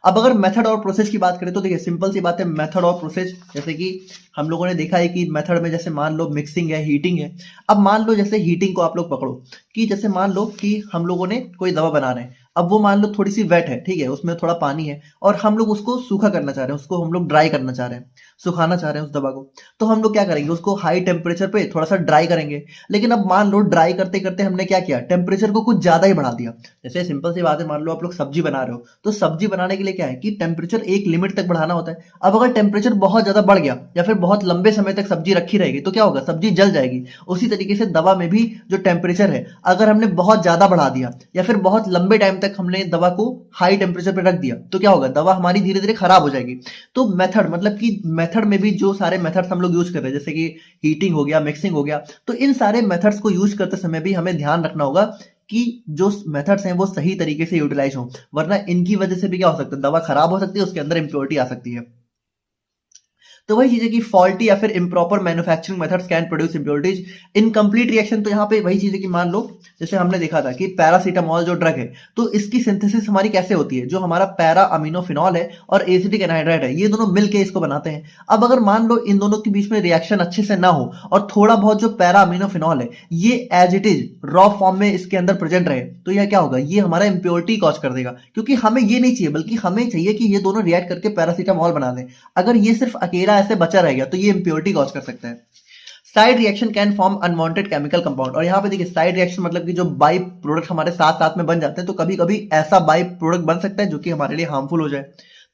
अब अगर मेथड और प्रोसेस की बात करें तो देखिए सिंपल सी बात है, मेथड और प्रोसेस, जैसे कि हम लोगों ने देखा है कि मेथड में जैसे मान लो मिक्सिंग है, हीटिंग है। अब मान लो जैसे हीटिंग को आप लोग पकड़ो कि जैसे मान लो कि हम लोगों ने कोई दवा बना रहे हैं, अब वो मान लो थोड़ी सी वेट है, ठीक है, उसमें थोड़ा पानी है और हम लोग उसको सूखा करना चाह रहे हैं, उसको हम लोग ड्राई करना चाह रहे हैं, सुखाना चाह रहे हैं उस दवा को। तो हम लोग क्या करेंगे, उसको हाई टेम्परेचर पे थोड़ा सा ड्राई करेंगे। लेकिन अब मान लो ड्राई करते करते हमने क्या किया, टेम्परेचर को कुछ ज्यादा ही बढ़ा दिया। जैसे सिंपल सी बात है, मान लो आप लोग सब्जी बना रहे हो, तो सब्जी बनाने के लिए क्या है कि टेम्परेचर एक लिमिट तक बढ़ाना होता है। अब अगर टेम्परेचर बहुत ज्यादा बढ़ गया या फिर बहुत लंबे समय तक सब्जी रखी रहेगी तो क्या होगा, सब्जी जल जाएगी। उसी तरीके से दवा में भी जो टेम्परेचर है अगर हमने बहुत ज्यादा बढ़ा दिया या फिर बहुत लंबे टाइम तक हमने दवा को हाई टेम्परेचर पे रख दिया, तो क्या होगा, दवा हमारी धीरे धीरे खराब हो जाएगी। तो मेथड मतलब कि मेथड में भी जो सारे मेथड्स हम लोग यूज कर रहे हैं, जैसे कि हीटिंग हो गया, मिक्सिंग हो गया, तो इन सारे मेथड्स को यूज करते समय भी हमें ध्यान रखना होगा कि जो मेथड्स हैं वो सही तरीके से यूटिलाइज हो, वरना इनकी वजह से भी क्या हो सकता है, दवा खराब हो सकती है, उसके अंदर इंप्योरिटी आ सकती है। तो वही चीज है कि फॉल्टी या फिर improper manufacturing methods can produce impurities. Incomplete reaction, तो यहाँ पे वही चीज है कि मान लो जैसे हमने देखा था कि पैरासीटामोल जो ड्रग है, तो इसकी सिंथेसिस हमारी कैसे होती है, जो हमारा पैरा अमीनोफिनॉल है और एसिटिक एनहाइड्राइड है, ये दोनों मिलके इसको बनाते हैं। अब अगर मान लो इन दोनों के बीच में रिएक्शन अच्छे से ना हो और थोड़ा बहुत जो पैरा अमीनोफिनॉल है ये as it is raw form में इसके अंदर प्रेजेंट रहे, तो यह क्या होगा, ये हमारा इंप्योरिटी कॉज कर देगा। क्योंकि हमें ये नहीं चाहिए, बल्कि हमें चाहिए कि ये दोनों रिएक्ट करके पैरासीटामोल बना दें। अगर ये सिर्फ अकेला ऐसे बचा रह गया तो ये इंप्योरिटी कॉज कर सकता है। Side reaction can form unwanted chemical compound, और यहाँ पे देखिए साइड रिएक्शन मतलब कि जो बाई प्रोडक्ट हमारे साथ साथ में बन जाते हैं, तो कभी कभी ऐसा बाई प्रोडक्ट बन सकता है जो कि हमारे लिए हार्मफुल हो जाए,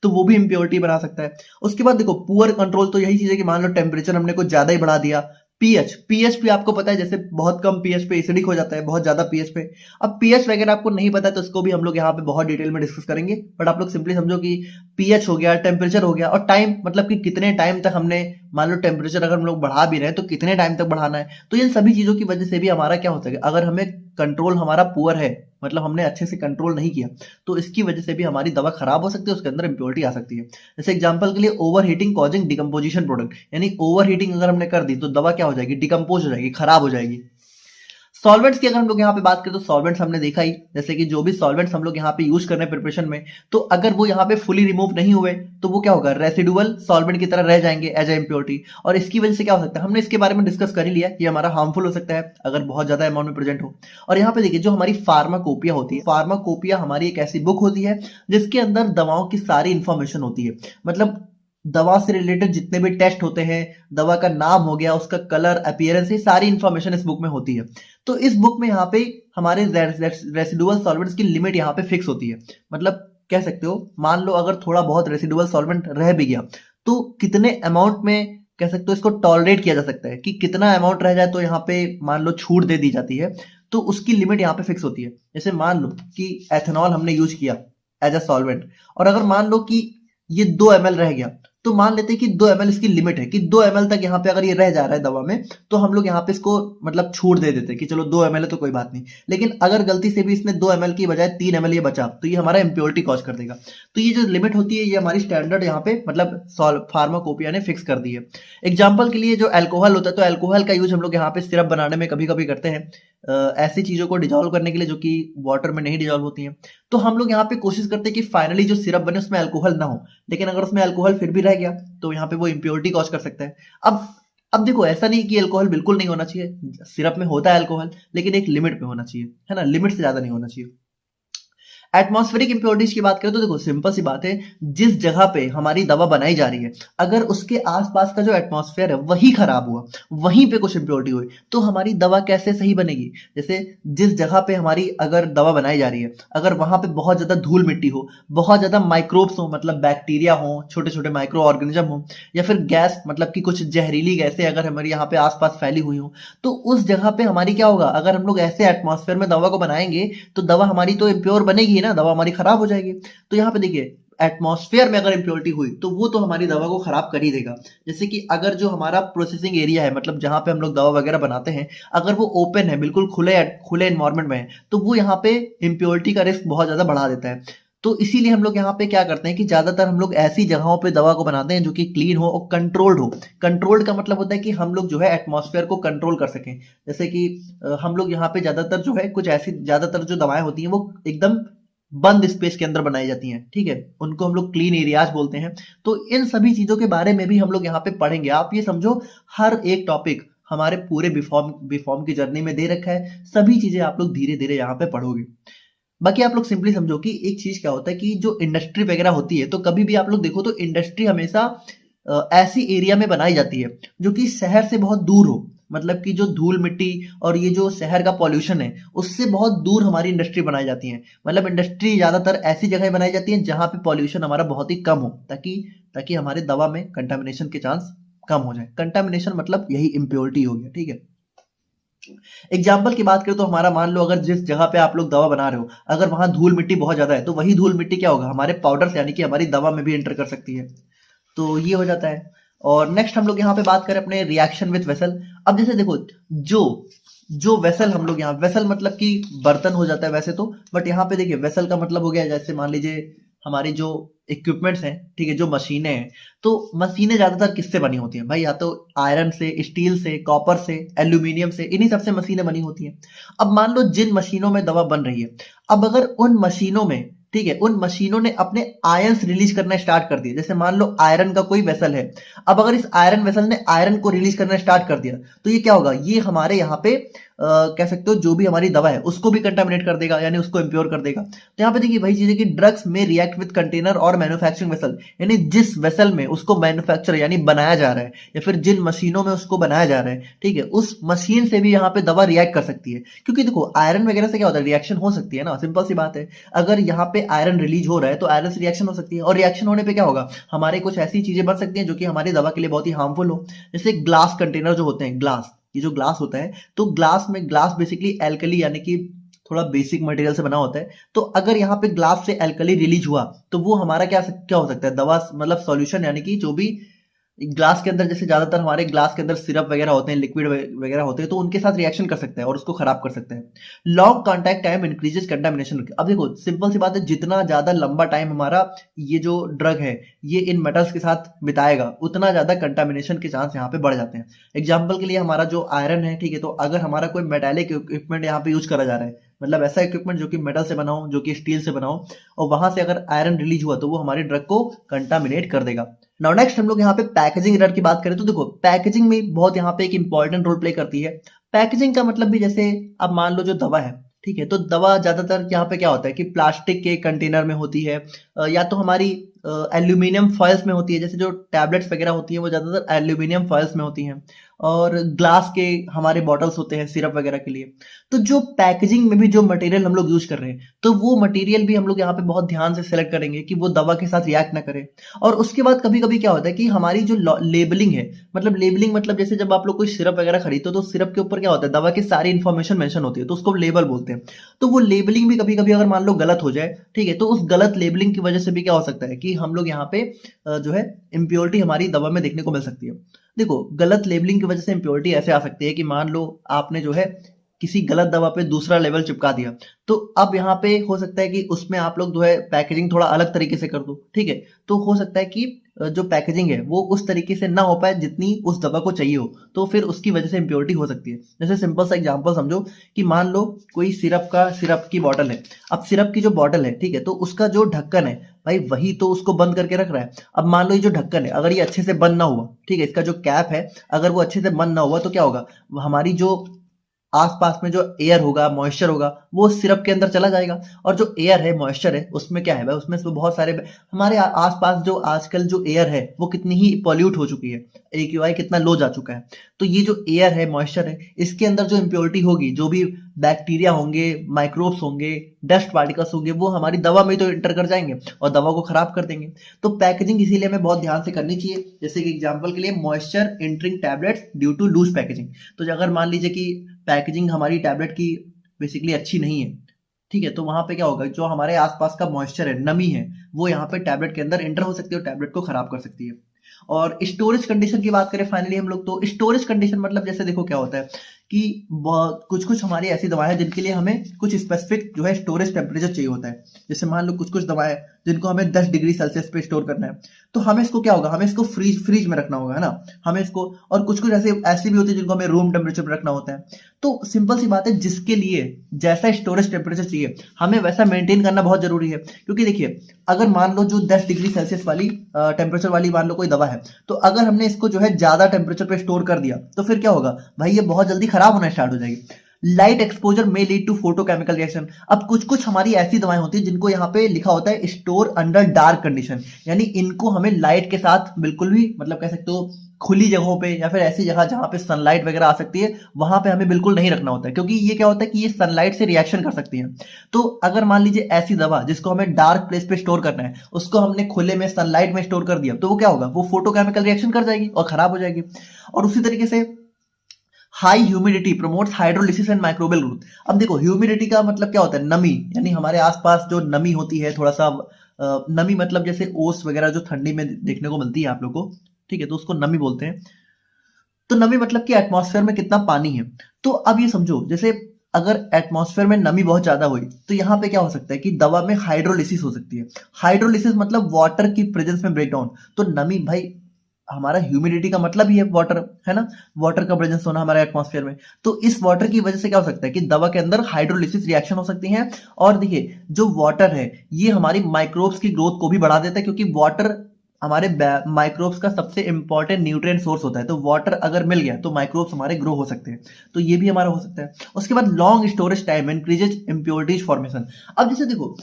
तो वो भी इंप्योरिटी बना सकता है। उसके बाद देखो पुअर कंट्रोल, तो यही चीज है कि मान लो टेम्परेचर हमने कुछ ज्यादा ही बढ़ा दिया। पीएच, पीएच भी आपको पता है जैसे बहुत कम पीएच पे एसिडिक हो जाता है, बहुत ज्यादा पीएच पे। अब पीएच वगैरह आपको नहीं पता तो इसको भी हम लोग यहाँ पे बहुत डिटेल में डिस्कस करेंगे, बट आप लोग सिंपली समझो कि पीएच हो गया, टेम्परेचर हो गया, और टाइम मतलब कि कितने टाइम तक हमने, मान लो टेम्परेचर अगर हम लोग बढ़ा भी रहे हैं तो कितने टाइम तक बढ़ाना है। तो इन सभी चीजों की वजह से भी हमारा क्या होता है, अगर हमें कंट्रोल हमारा पुअर है, मतलब हमने अच्छे से कंट्रोल नहीं किया, तो इसकी वजह से भी हमारी दवा खराब हो सकती है, उसके अंदर इंप्योरिटी आ सकती है। जैसे एग्जांपल के लिए over heating causing decomposition product, यानी ओवर हीटिंग अगर हमने कर दी तो दवा क्या हो जाएगी, डिकम्पोज हो जाएगी, खराब हो जाएगी। सॉल्वेंट्स की अगर हम लोग यहाँ पे बात करें तो सॉल्वेंट्स हमने देखा ही, जैसे कि जो भी सॉल्वेंट्स हम लोग यहाँ पे यूज कर रहे हैं प्रिपरेशन में, तो अगर वो यहाँ पे फुली रिमूव नहीं हुए तो वो क्या होगा, रेसिडुअल सॉल्वेंट की तरह रह जाएंगे एज ए इम्प्योरिटी। और इसकी वजह से क्या हो सकता है, हमने इसके बारे में डिस्कस कर ही लिया कि हमारा हार्मफुल हो सकता है अगर बहुत ज्यादा अमाउंट में प्रेजेंट हो। और यहाँ पे देखिए जो हमारी फार्माकोपिया होती है, फार्माकोपिया हमारी एक ऐसी बुक होती है जिसके अंदर दवाओं की सारी इंफॉर्मेशन होती है, मतलब दवा से रिलेटेड जितने भी टेस्ट होते हैं, दवा का नाम हो गया, उसका कलर, अपीयरेंस, ये सारी इंफॉर्मेशन इस बुक में होती है। तो इस बुक में यहाँ पे हमारे रेसिडुअल सॉल्वेंट्स की लिमिट यहाँ पे फिक्स होती है। मतलब कह सकते हो, मान लो अगर थोड़ा बहुत रेसिडुअल सॉल्वेंट रह भी गया तो कितने अमाउंट में कह सकते हो इसको टॉलरेट किया जा सकता है, कि कितना अमाउंट रह जाए तो यहाँ पे मान लो छूट दे दी जाती है, तो उसकी लिमिट यहाँ पे फिक्स होती है। जैसे मान लो कि एथेनॉल हमने यूज किया एज अ सॉल्वेंट, और अगर मान लो कि ये 2 ml रह गया, तो मान लेते हैं कि 2 ml इसकी लिमिट है, कि 2 ml तक यहाँ पे अगर ये रह जा रहा है दवा में, तो हम लोग यहाँ पे इसको मतलब छूट दे देते हैं कि चलो 2 ml है तो कोई बात नहीं। लेकिन अगर गलती से भी इसने 2 ml की बजाय 3 ml ये बचा, तो ये हमारा इम्प्योरिटी कॉज कर देगा। तो ये जो लिमिट होती है ये हमारी स्टैंडर्ड यहाँ पे मतलब फार्माकोपिया ने फिक्स कर दी है। एग्जाम्पल के लिए जो अल्कोहल होता है, तो अल्कोहल का यूज हम लोग यहाँ पे सिरप बनाने में कभी कभी करते हैं, ऐसी चीजों को डिजोल्व करने के लिए जो कि वाटर में नहीं डिजोल्व होती हैं। तो हम लोग यहाँ पे कोशिश करते हैं कि फाइनली जो सिरप बने उसमें अल्कोहल ना हो, लेकिन अगर उसमें अल्कोहल फिर भी रह गया तो यहाँ पे वो इम्प्योरिटी कॉज कर सकता है। अब देखो ऐसा नहीं कि अल्कोहल बिल्कुल नहीं होना चाहिए, सिरप में होता है अल्कोहल, लेकिन एक लिमिट पे होना चाहिए, है ना, लिमिट से ज्यादा नहीं होना चाहिए। एटमॉस्फेरिक इंप्योरिटीज की बात करें तो देखो सिंपल सी बात है, जिस जगह पे हमारी दवा बनाई जा रही है अगर उसके आसपास का जो एटमॉस्फेयर है वही खराब हुआ, वहीं पे कुछ इंप्योरिटी हुई, तो हमारी दवा कैसे सही बनेगी। जैसे जिस जगह पे हमारी अगर दवा बनाई जा रही है, अगर वहां पे बहुत ज्यादा धूल मिट्टी हो, बहुत ज्यादा माइक्रोब्स हो, मतलब बैक्टीरिया हो, छोटे छोटे माइक्रो ऑर्गेनिज्म हो, या फिर गैस मतलब कि कुछ जहरीली गैसें अगर हमारी यहाँ पे आसपास फैली हुई हो, तो उस जगह पे हमारी क्या होगा, अगर हम लोग ऐसे एटमॉस्फेयर में दवा को बनाएंगे तो दवा हमारी तो इम्प्योर बनेगी ना, दवा हमारी खराब हो जाएगी। तो यहाँ पे देखिए एटमॉस्फेयर में अगर इंप्योरिटी हुई तो वो तो हमारी दवा को खराब कर ही देगा। जैसे कि अगर जो हमारा प्रोसेसिंग एरिया है, मतलब जहां पे हम लोग दवा वगैरह बनाते हैं, अगर वो ओपन है, बिल्कुल खुले एनवायरमेंट में है, तो वो यहाँ पे इंप्योरिटी का रिस्क बहुत ज्यादा बढ़ा देता है। तो इसीलिए हम लोग यहाँ पे क्या करते हैं कि ज्यादातर हम लोग ऐसी जगहों पे दवा को बनाते हैं जो कि क्लीन हो और कंट्रोल्ड हो। कंट्रोल्ड का मतलब होता है कि हम लोग जो है एटमॉस्फेयर को कंट्रोल कर सकें। जैसे कि हम लोग यहाँ पे ज्यादातर जो है कुछ ऐसी ज्यादातर जो दवाएं होती हैं वो एकदम बंद स्पेस के अंदर बनाई जाती हैं, ठीक है, उनको हम लोग क्लीन एरियाज बोलते हैं। तो इन सभी चीजों के बारे में भी हम लोग यहाँ पे पढ़ेंगे। आप ये समझो हर एक टॉपिक हमारे पूरे बीफॉर्म की जर्नी में दे रखा है, सभी चीजें आप लोग धीरे धीरे यहाँ पे पढ़ोगे। बाकी आप लोग सिंपली समझो कि एक चीज क्या होता है कि जो इंडस्ट्री वगैरह होती है, तो कभी भी आप लोग देखो तो इंडस्ट्री हमेशा ऐसी एरिया में बनाई जाती है जो कि शहर से बहुत दूर हो, मतलब कि जो धूल मिट्टी और ये जो शहर का पॉल्यूशन है उससे बहुत दूर हमारी इंडस्ट्री बनाई जाती है। मतलब इंडस्ट्री ज्यादातर ऐसी जगह बनाई जाती है जहां पे पॉल्यूशन हमारा बहुत ही कम हो, ताकि हमारे दवा में कंटामिनेशन के चांस कम हो जाए। कंटामिनेशन मतलब यही इम्प्योरिटी हो गया, ठीक है। एग्जाम्पल की बात करें तो हमारा मान लो अगर जिस जगह पे आप लोग दवा बना रहे हो अगर वहां धूल मिट्टी बहुत ज्यादा है, तो वही धूल मिट्टी क्या होगा, हमारे पाउडर यानी कि हमारी दवा में भी एंटर कर सकती है। तो ये हो जाता है। और नेक्स्ट हम लोग यहाँ पे बात करें अपने रिएक्शन विद वेसल। अब जैसे देखो जो वेसल हम लोग यहाँ, वेसल मतलब कि बर्तन हो जाता है वैसे तो, बट यहाँ पे देखिए वेसल का मतलब हो गया जैसे मान लीजिए हमारी जो इक्विपमेंट्स हैं, ठीक है, जो मशीनें हैं, तो मशीनें ज्यादातर किससे बनी होती हैं भाई? या तो आयरन से, स्टील से, कॉपर से, एल्यूमिनियम से, इन्हीं सबसे मशीनें बनी होती हैं। अब मान लो जिन मशीनों में दवा बन रही है, अब अगर उन मशीनों में, ठीक है, उन मशीनों ने अपने आयंस रिलीज करना स्टार्ट कर दिए, जैसे मान लो आयरन का कोई वेसल है, अब अगर इस आयरन वेसल ने आयरन को रिलीज करना स्टार्ट कर दिया, तो ये क्या होगा? ये हमारे यहाँ पे कह सकते हो जो भी हमारी दवा है उसको भी कंटामिनेट कर देगा, यानी उसको इम्प्योर कर देगा। तो यहाँ पे देखिए वही चीज है कि ड्रग्स में रिएक्ट विद कंटेनर और मैन्युफैक्चरिंग वेसल, यानी जिस वेसल में उसको मैन्युफैक्चर यानी बनाया जा रहा है, या फिर जिन मशीनों में उसको बनाया जा रहा है, ठीक है, उस मशीन से भी यहाँ पे दवा रिएक्ट कर सकती है। क्योंकि देखो आयरन वगैरह से क्या होता है, रिएक्शन हो सकती है ना, सिंपल सी बात है। अगर यहाँ पे आयरन रिलीज हो रहा है तो आयरन से रिएक्शन हो सकती है, और रिएक्शन होने पे क्या होगा, हमारे कुछ ऐसी चीजें बन सकती हैं जो कि हमारी दवा के लिए बहुत ही हार्मफुल हो। जैसे ग्लास कंटेनर जो होते हैं, ग्लास, ये जो ग्लास होता है, तो ग्लास बेसिकली एल्कली यानी कि थोड़ा बेसिक मटेरियल से बना होता है। तो अगर यहाँ पे ग्लास से एल्कली रिलीज हुआ तो वो हमारा क्या क्या हो सकता है, दवा मतलब सॉल्यूशन, यानी कि जो भी ग्लास के अंदर, जैसे ज्यादातर हमारे ग्लास के अंदर सिरप वगैरह होते हैं, लिक्विड वगैरह होते हैं, तो उनके साथ रिएक्शन कर सकता है और उसको खराब कर सकता है। Long contact time increases contamination. अब देखो सिंपल सी बात है, जितना ज्यादा लंबा टाइम हमारा ये जो ड्रग है ये इन मेटल्स के साथ बिताएगा, उतना ज्यादा कंटामिनेशन के चांस यहाँ पे बढ़ जाते हैं। एग्जाम्पल के लिए हमारा जो आयरन है, ठीक है, तो अगर हमारा कोई मेटालिक इक्विपमेंट यहाँ पे यूज करा जा रहा है, मतलब ऐसा इक्विपमेंट जो कि मेटल से बना हो, जो कि स्टील से बना हो, और वहां से अगर आयरन रिलीज हुआ तो वो हमारे ड्रग को कंटामिनेट कर देगा। नाउ नेक्स्ट हम लोग यहाँ पे पैकेजिंग एरर की बात करें तो देखो पैकेजिंग में बहुत यहाँ पे एक इंपॉर्टेंट रोल प्ले करती है। पैकेजिंग का मतलब भी, जैसे अब मान लो जो दवा है, ठीक है, तो दवा ज्यादातर यहाँ पे क्या होता है कि प्लास्टिक के कंटेनर में होती है, या तो हमारी एल्यूमिनियम फॉइल्स में होती है, जैसे जो टैबलेट्स वगैरह होती हैं वो ज्यादातर एल्यूमिनियम फॉइल्स में होती हैं, और ग्लास के हमारे बॉटल्स होते हैं सिरप वगैरह के लिए। तो जो पैकेजिंग में भी जो मटेरियल हम लोग यूज कर रहे हैं, तो वो मटेरियल भी हम लोग यहाँ पे बहुत ध्यान से सेलेक्ट करेंगे कि वो दवा के साथ रिएक्ट ना करे। और उसके बाद कभी कभी क्या होता है कि हमारी जो लेबलिंग है, मतलब लेबलिंग मतलब जैसे जब आप लोग कोई सिरप वगैरह खरीदते हो तो सिरप के ऊपर क्या होता है, दवा की सारी इंफॉर्मेशन मेंशन होती है, तो उसको लेबल बोलते हैं। तो वो लेबलिंग भी कभी कभी अगर मान लो गलत हो जाए, ठीक है, तो उस गलत लेबलिंग की वजह से भी क्या हो सकता है कि हम लोग यहाँ पे जो है इम्प्योरिटी हमारी दवा में देखने को मिल सकती है। देखो गलत लेबलिंग की वजह से इम्प्योरिटी ऐसे आ सकती है कि मान लो आपने जो है किसी गलत दवा पे दूसरा लेवल चिपका दिया, तो अब यहाँ पे हो सकता है कि उसमें आप लोग जो है पैकेजिंग थोड़ा अलग तरीके से कर दो, ठीक है, तो हो सकता है कि जो पैकेजिंग है वो उस तरीके से ना हो पाए जितनी उस दवा को चाहिए हो, तो फिर उसकी वजह से इम्प्योरिटी हो सकती है। जैसे सिंपल सा एग्जांपल समझो कि मान लो कोई सिरप की बॉटल है, अब सिरप की जो बॉटल है, ठीक है, तो उसका जो ढक्कन है भाई वही तो उसको बंद करके रख रहा है। अब मान लो ये जो ढक्कन है अगर ये अच्छे से बंद ना हुआ, ठीक है, इसका जो कैप है अगर वो अच्छे से बंद ना हुआ तो क्या होगा, हमारी जो आसपास में जो एयर होगा, मॉइस्चर होगा, वो सिरप के अंदर चला जाएगा। और जो एयर है, मॉइस्चर है, उसमें क्या है भाई, उसमें से बहुत सारे हमारे आसपास जो आजकल जो एयर है वो कितनी ही पॉल्यूट हो चुकी है, AQI कितना लो जा चुका है। तो ये जो एयर है, मॉइस्चर है, इसके अंदर जो इम्प्योरिटी होगी, जो भी बैक्टीरिया होंगे, माइक्रोब्स होंगे, डस्ट पार्टिकल्स होंगे, वो हमारी दवा में तो इंटर कर जाएंगे और दवा को खराब कर देंगे। तो पैकेजिंग इसीलिए हमें बहुत ध्यान से करनी चाहिए। जैसे कि एग्जांपल के लिए moisture entering tablets due to loose packaging. तो अगर मान लीजिए कि पैकेजिंग हमारी टैबलेट की बेसिकली अच्छी नहीं है, ठीक है, तो वहां पे क्या होगा, जो हमारे आसपास का मॉइस्चर है, नमी है, वो यहाँ पे टैबलेट के अंदर एंटर हो सकती है और टैबलेट को खराब कर सकती है। और स्टोरेज कंडीशन की बात करें फाइनली हम लोग, तो स्टोरेज कंडीशन मतलब जैसे देखो क्या होता है कि कुछ कुछ हमारी ऐसी दवाएं हैं जिनके लिए हमें कुछ स्पेसिफिक जो है स्टोरेज टेम्परेचर चाहिए होता है। जैसे मान लो कुछ कुछ दवाएं जिनको हमें 10 डिग्री सेल्सियस पे स्टोर करना है, तो हमें इसको क्या होगा, हमें इसको फ्रीज में रखना होगा, है ना, हमें इसको। और कुछ कुछ ऐसी भी होती है जिनको हमें रूम टेम्परेचर पे रखना होता है। तो सिंपल सी बात है, जिसके लिए जैसा स्टोरेज टेम्परेचर चाहिए हमें वैसा मेंटेन करना बहुत जरूरी है। क्योंकि देखिए अगर मान लो जो 10 डिग्री सेल्सियस वाली टेम्परेचर वाली मान लो कोई दवा है, तो अगर हमने इसको जो है ज्यादा टेम्परेचर पे स्टोर कर दिया तो फिर क्या होगा भाई, ये बहुत जल्दी खराब होना स्टार्ट हो जाएगी। लाइट एक्सपोजर में लीड टू फोटोकेमिकल रिएक्शन। अब कुछ कुछ हमारी ऐसी दवाएं होती है जिनको यहाँ पे लिखा होता है स्टोर अंडर डार्क कंडीशन, यानी इनको हमें लाइट के साथ बिल्कुल भी मतलब कह सकते हो खुली जगहों पे या फिर ऐसी जगह जहां पे सनलाइट वगैरह आ सकती है वहां पे हमें बिल्कुल नहीं रखना होता है। क्योंकि ये क्या होता है कि ये सनलाइट से रिएक्शन कर सकती है। तो अगर मान लीजिए ऐसी दवा जिसको हमें डार्क प्लेस पे स्टोर करना है, उसको हमने खुले में सनलाइट में स्टोर कर दिया, तो वो क्या होगा, वो फोटोकेमिकल रिएक्शन कर जाएगी और खराब हो जाएगी। और उसी तरीके से high humidity promotes hydrolysis and microbial growth. अब देखो ह्यूमिडिटी का मतलब क्या होता है, नमी, यानी हमारे आसपास जो नमी होती है, थोड़ा सा नमी मतलब जैसे ओस वगैरह जो ठंडी में देखने को मिलती है आप लोग को, ठीक है, तो उसको नमी बोलते हैं। तो नमी मतलब कि एटमॉस्फेयर में कितना पानी है। तो अब ये समझो, जैसे अगर एटमॉस्फेयर में नमी बहुत ज्यादा हुई तो यहाँ पे क्या हो सकता है कि दवा में हाइड्रोलिसिस हो सकती है। हाइड्रोलिसिस मतलब वाटर की प्रेजेंस में ब्रेकडाउन। तो नमी भाई, हमारा ह्यूमिडिटी का मतलब ही है वाटर, है ना, वाटर का प्रेजेंस होना हमारे एटमॉस्फेयर में। तो इस वाटर की वजह से क्या हो सकता है कि दवा के अंदर हाइड्रोलिसिस रिएक्शन हो सकती है। और देखिए जो वाटर है ये हमारी माइक्रोब्स की ग्रोथ को भी बढ़ा देता है, क्योंकि वाटर हमारे माइक्रोब्स का सबसे इंपॉर्टेंट न्यूट्रिएंट सोर्स होता है। तो वाटर अगर मिल गया तो माइक्रोब्स हमारे ग्रो हो सकते हैं। तो ये भी हमारा हो सकता है। उसके बाद long storage time increases impurities formation. अब जैसे देखो,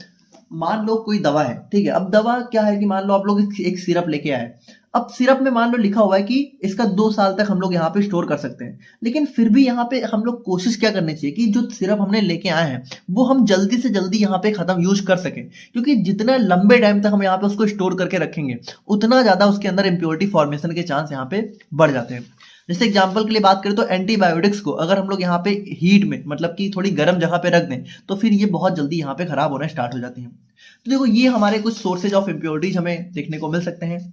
मान लो कोई दवा है, ठीक है, अब दवा क्या है कि मान लो आप लोग एक सिरप लेके आए। अब सिरप में मान लो लिखा हुआ है कि इसका 2 साल तक हम लोग यहाँ पे स्टोर कर सकते हैं, लेकिन फिर भी यहाँ पे हम लोग कोशिश क्या करनी चाहिए कि जो सिरप हमने लेके आए हैं वो हम जल्दी से जल्दी यहाँ पे खत्म यूज कर सके, क्योंकि जितना लंबे टाइम तक हम यहाँ पे उसको स्टोर करके रखेंगे उतना ज्यादा उसके अंदर इम्प्योरिटी फॉर्मेशन के चांस यहाँ पे बढ़ जाते हैं। जैसे एग्जाम्पल के लिए बात करें तो एंटीबायोटिक्स को अगर हम लोग यहाँ पे हीट में, मतलब कि थोड़ी गर्म जगह पे रख दें, तो फिर ये बहुत जल्दी यहाँ पे खराब होना स्टार्ट हो जाती है। तो देखो ये हमारे कुछ सोर्सेज ऑफ इम्प्योरिटीज हमें देखने को मिल सकते हैं।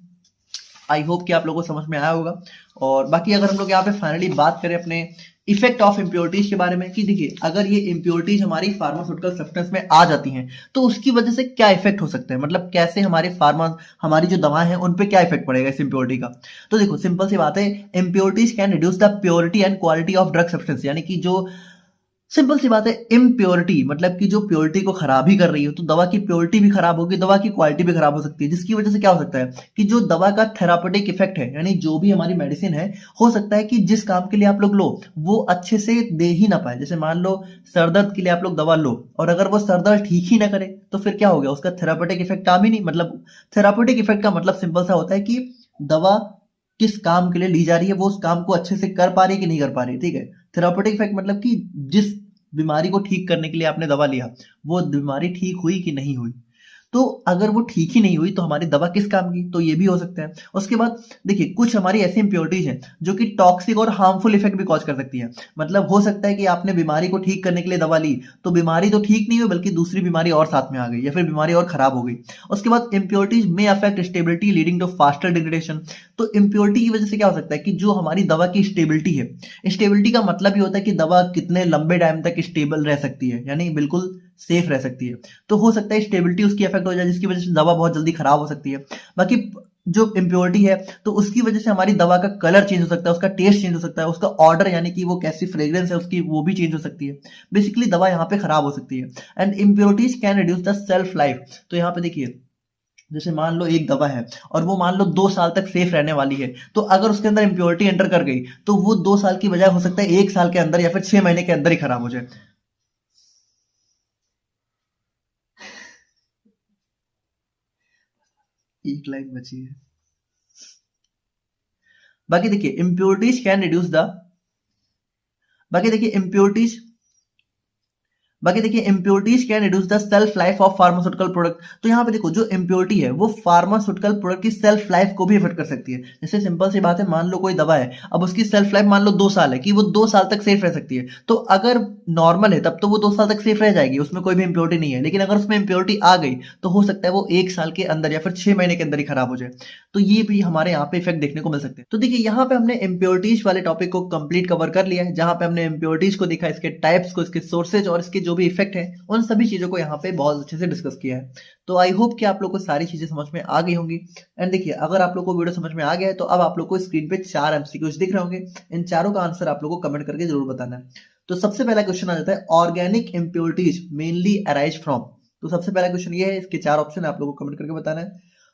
आई होप कि आप लोगों को समझ में आया होगा। और बाकी अगर हम लोग यहाँ पे फाइनली बात करें अपने इफेक्ट ऑफ इम्प्योरिटीज के बारे में, कि देखिए अगर ये इम्प्योरिटीज हमारी फार्मास्यूटिकल सब्सटेंस में आ जाती हैं तो उसकी वजह से क्या इफेक्ट हो सकता है, मतलब कैसे हमारी जो दवाएं हैं उन पे क्या इफेक्ट पड़ेगा इस इम्प्योरिटी का। तो देखो सिंपल सी बात है, impurities can reduce the purity and quality of drug substance. यानी कि जो सिंपल सी बात है, इम्प्योरिटी मतलब कि जो प्योरिटी को खराब ही कर रही हो, तो दवा की प्योरिटी भी खराब होगी, दवा की क्वालिटी भी खराब हो सकती है, जिसकी वजह से क्या हो सकता है कि जो दवा का थेरापेटिक इफेक्ट है, यानी जो भी हमारी मेडिसिन है, हो सकता है कि जिस काम के लिए आप लोग लो वो अच्छे से दे ही ना पाए। जैसे मान लो सर दर्द के लिए आप लोग दवा लो और अगर वो सर दर्द ठीक ही ना करे तो फिर क्या हो गया, उसका थेरापेटिक इफेक्ट काम ही नहीं। मतलब थेरापेटिक इफेक्ट का मतलब सिंपल सा होता है कि दवा किस काम के लिए ली जा रही है, वो उस काम को अच्छे से कर पा रही है कि नहीं कर पा रही है, ठीक है। थेरापेटिक इफेक्ट मतलब कि जिस बीमारी को ठीक करने के लिए आपने दवा लिया वो बीमारी ठीक हुई कि नहीं हुई। तो अगर वो ठीक ही नहीं हुई तो हमारी दवा किस काम की, तो ये भी हो सकता है। उसके बाद देखिए कुछ हमारी ऐसी इंप्योरिटीज हैं जो कि टॉक्सिक और हार्मफुल इफेक्ट भी कॉज कर सकती है। मतलब हो सकता है कि आपने बीमारी को ठीक करने के लिए दवा ली तो बीमारी तो ठीक नहीं हुई बल्कि दूसरी बीमारी और साथ में आ गई या फिर बीमारी और खराब हो गई। उसके बाद इंप्योरिटीज में affect stability leading to faster degradation. तो इंप्योरिटी की वजह से क्या हो सकता है कि जो हमारी दवा की स्टेबिलिटी है, स्टेबिलिटी का मतलब ही होता है कि दवा कितने लंबे टाइम तक स्टेबल रह सकती है, यानी बिल्कुल सेफ रह सकती है। तो हो सकता है स्टेबिलिटी उसकी इफेक्ट हो जाए जिसकी वजह से दवा बहुत जल्दी खराब हो सकती है। बाकी जो इम्प्योरिटी है तो उसकी वजह से हमारी दवा का कलर चेंज हो सकता है, उसका टेस्ट चेंज हो सकता है, उसका ऑर्डर यानी कि वो कैसी फ्रेग्रेंस है उसकी वो भी चेंज हो सकती है। बेसिकली दवा यहाँ पे खराब हो सकती है। And impurities can reduce the self life. तो यहाँ पे देखिए जैसे मान लो एक दवा है और वो मान लो 2 साल तक सेफ रहने वाली है, तो अगर उसके अंदर इम्प्योरिटी एंटर कर गई तो वो 2 साल की बजाय हो सकता है 1 साल के अंदर या फिर 6 महीने के अंदर ही खराब हो जाए। एक लाइन बची है। बाकी देखिए इम्प्योरिटीज कैन रिड्यूस द बाकी देखिए इम्प्योरिटीज बाकी देखिए impurities can reduce the self life of pharmaceutical product. तो यहाँ पे देखो जो इम्प्योरिटी है वो फार्मास्यूटिकल प्रोडक्ट की सेल्फ लाइफ को भी इफेक्ट कर सकती है। जैसे सिंपल सी बात है, मान लो कोई दवा है, अब उसकी सेल्फ लाइफ मान लो 2 साल है कि वो 2 साल तक सेफ रह सकती है। तो अगर नॉर्मल है तब तो वो 2 साल तक सेफ रह जाएगी, उसमें कोई भी इम्प्योरिटी नहीं है। लेकिन अगर उसमें इम्प्योरिटी आ गई तो हो सकता है वो 1 साल के अंदर या फिर 6 महीने के अंदर ही खराब हो जाए। तो ये भी हमारे यहाँ पे इफेक्ट देखने को मिल सकते हैं। तो देखिए यहाँ पे हमने इम्प्योरिटीज वाले टॉपिक को कंप्लीट कवर कर लिया है, जहां पे हमने इम्प्योरिटीज को देखा, इसके टाइप्स को, इसके सोर्सेज और इसके जो भी इफेक्ट है उन सभी चीजों को यहाँ पे बहुत अच्छे से डिस्कस किया है। तो आई होप कि आप लोग को सारी चीजें समझ में आ गई होंगी। एंड देखिए अगर आप लोग को वीडियो समझ में आ गया है तो अब आप लोग को स्क्रीन पे 4 एमसीक्यूज दिख रहे होंगे। इन चारों का आंसर आप लोग को कमेंट करके जरूर बताना है। तो सबसे पहला क्वेश्चन आ जाता है, organic impurities mainly arise from. तो सबसे पहला क्वेश्चन ये है, इसके 4 ऑप्शन आप लोग को कमेंट करके बताना है।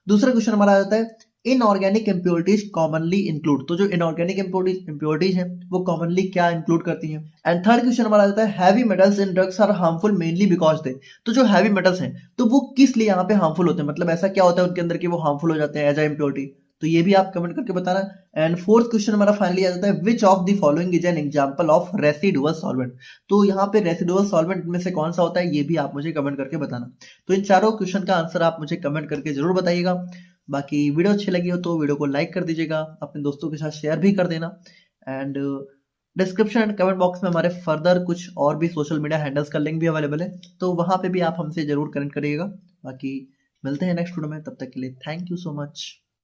दूसरा क्वेश्चन हमारा आ जाता है, इनऑर्गेनिक इम्प्योरिटीज कॉमनली इंक्लूड। तो जो इनऑर्गेनिक इम्प्योरिटीज है वो कॉमनली क्या इंक्लूड करती हैं। एंड थर्ड क्वेश्चन हमारा आता है, heavy metals in drugs are harmful mainly because they. तो जो हैवी मेटल्स हैं तो वो किस लिए यहाँ पे हार्मफुल होते हैं, मतलब ऐसा क्या होता है उनके अंदर कि वो हार्मफुल हो जाते हैं एज अ इम्प्योरिटी। तो ये भी आप कमेंट करके बताना। एंड फोर्थ क्वेश्चन हमारा फाइनली आ जाता है, which of the following is an example of residual solvent. तो यहाँ पे रेसिडुअल सॉल्वेंट में से कौन सा होता है ये भी आप मुझे कमेंट करके बताना। तो इन चारों क्वेश्चन का आंसर आप मुझे कमेंट करके जरूर बताइएगा। बाकी वीडियो अच्छी लगी हो तो वीडियो को लाइक कर दीजिएगा, अपने दोस्तों के साथ शेयर भी कर देना। And description and comment box में हमारे फर्दर कुछ और भी सोशल मीडिया हैंडल्स का लिंक भी अवेलेबल है, तो वहां पे भी आप हमसे जरूर कनेक्ट करिएगा। बाकी मिलते हैं नेक्स्ट वीडियो में, तब तक के लिए थैंक यू सो मच।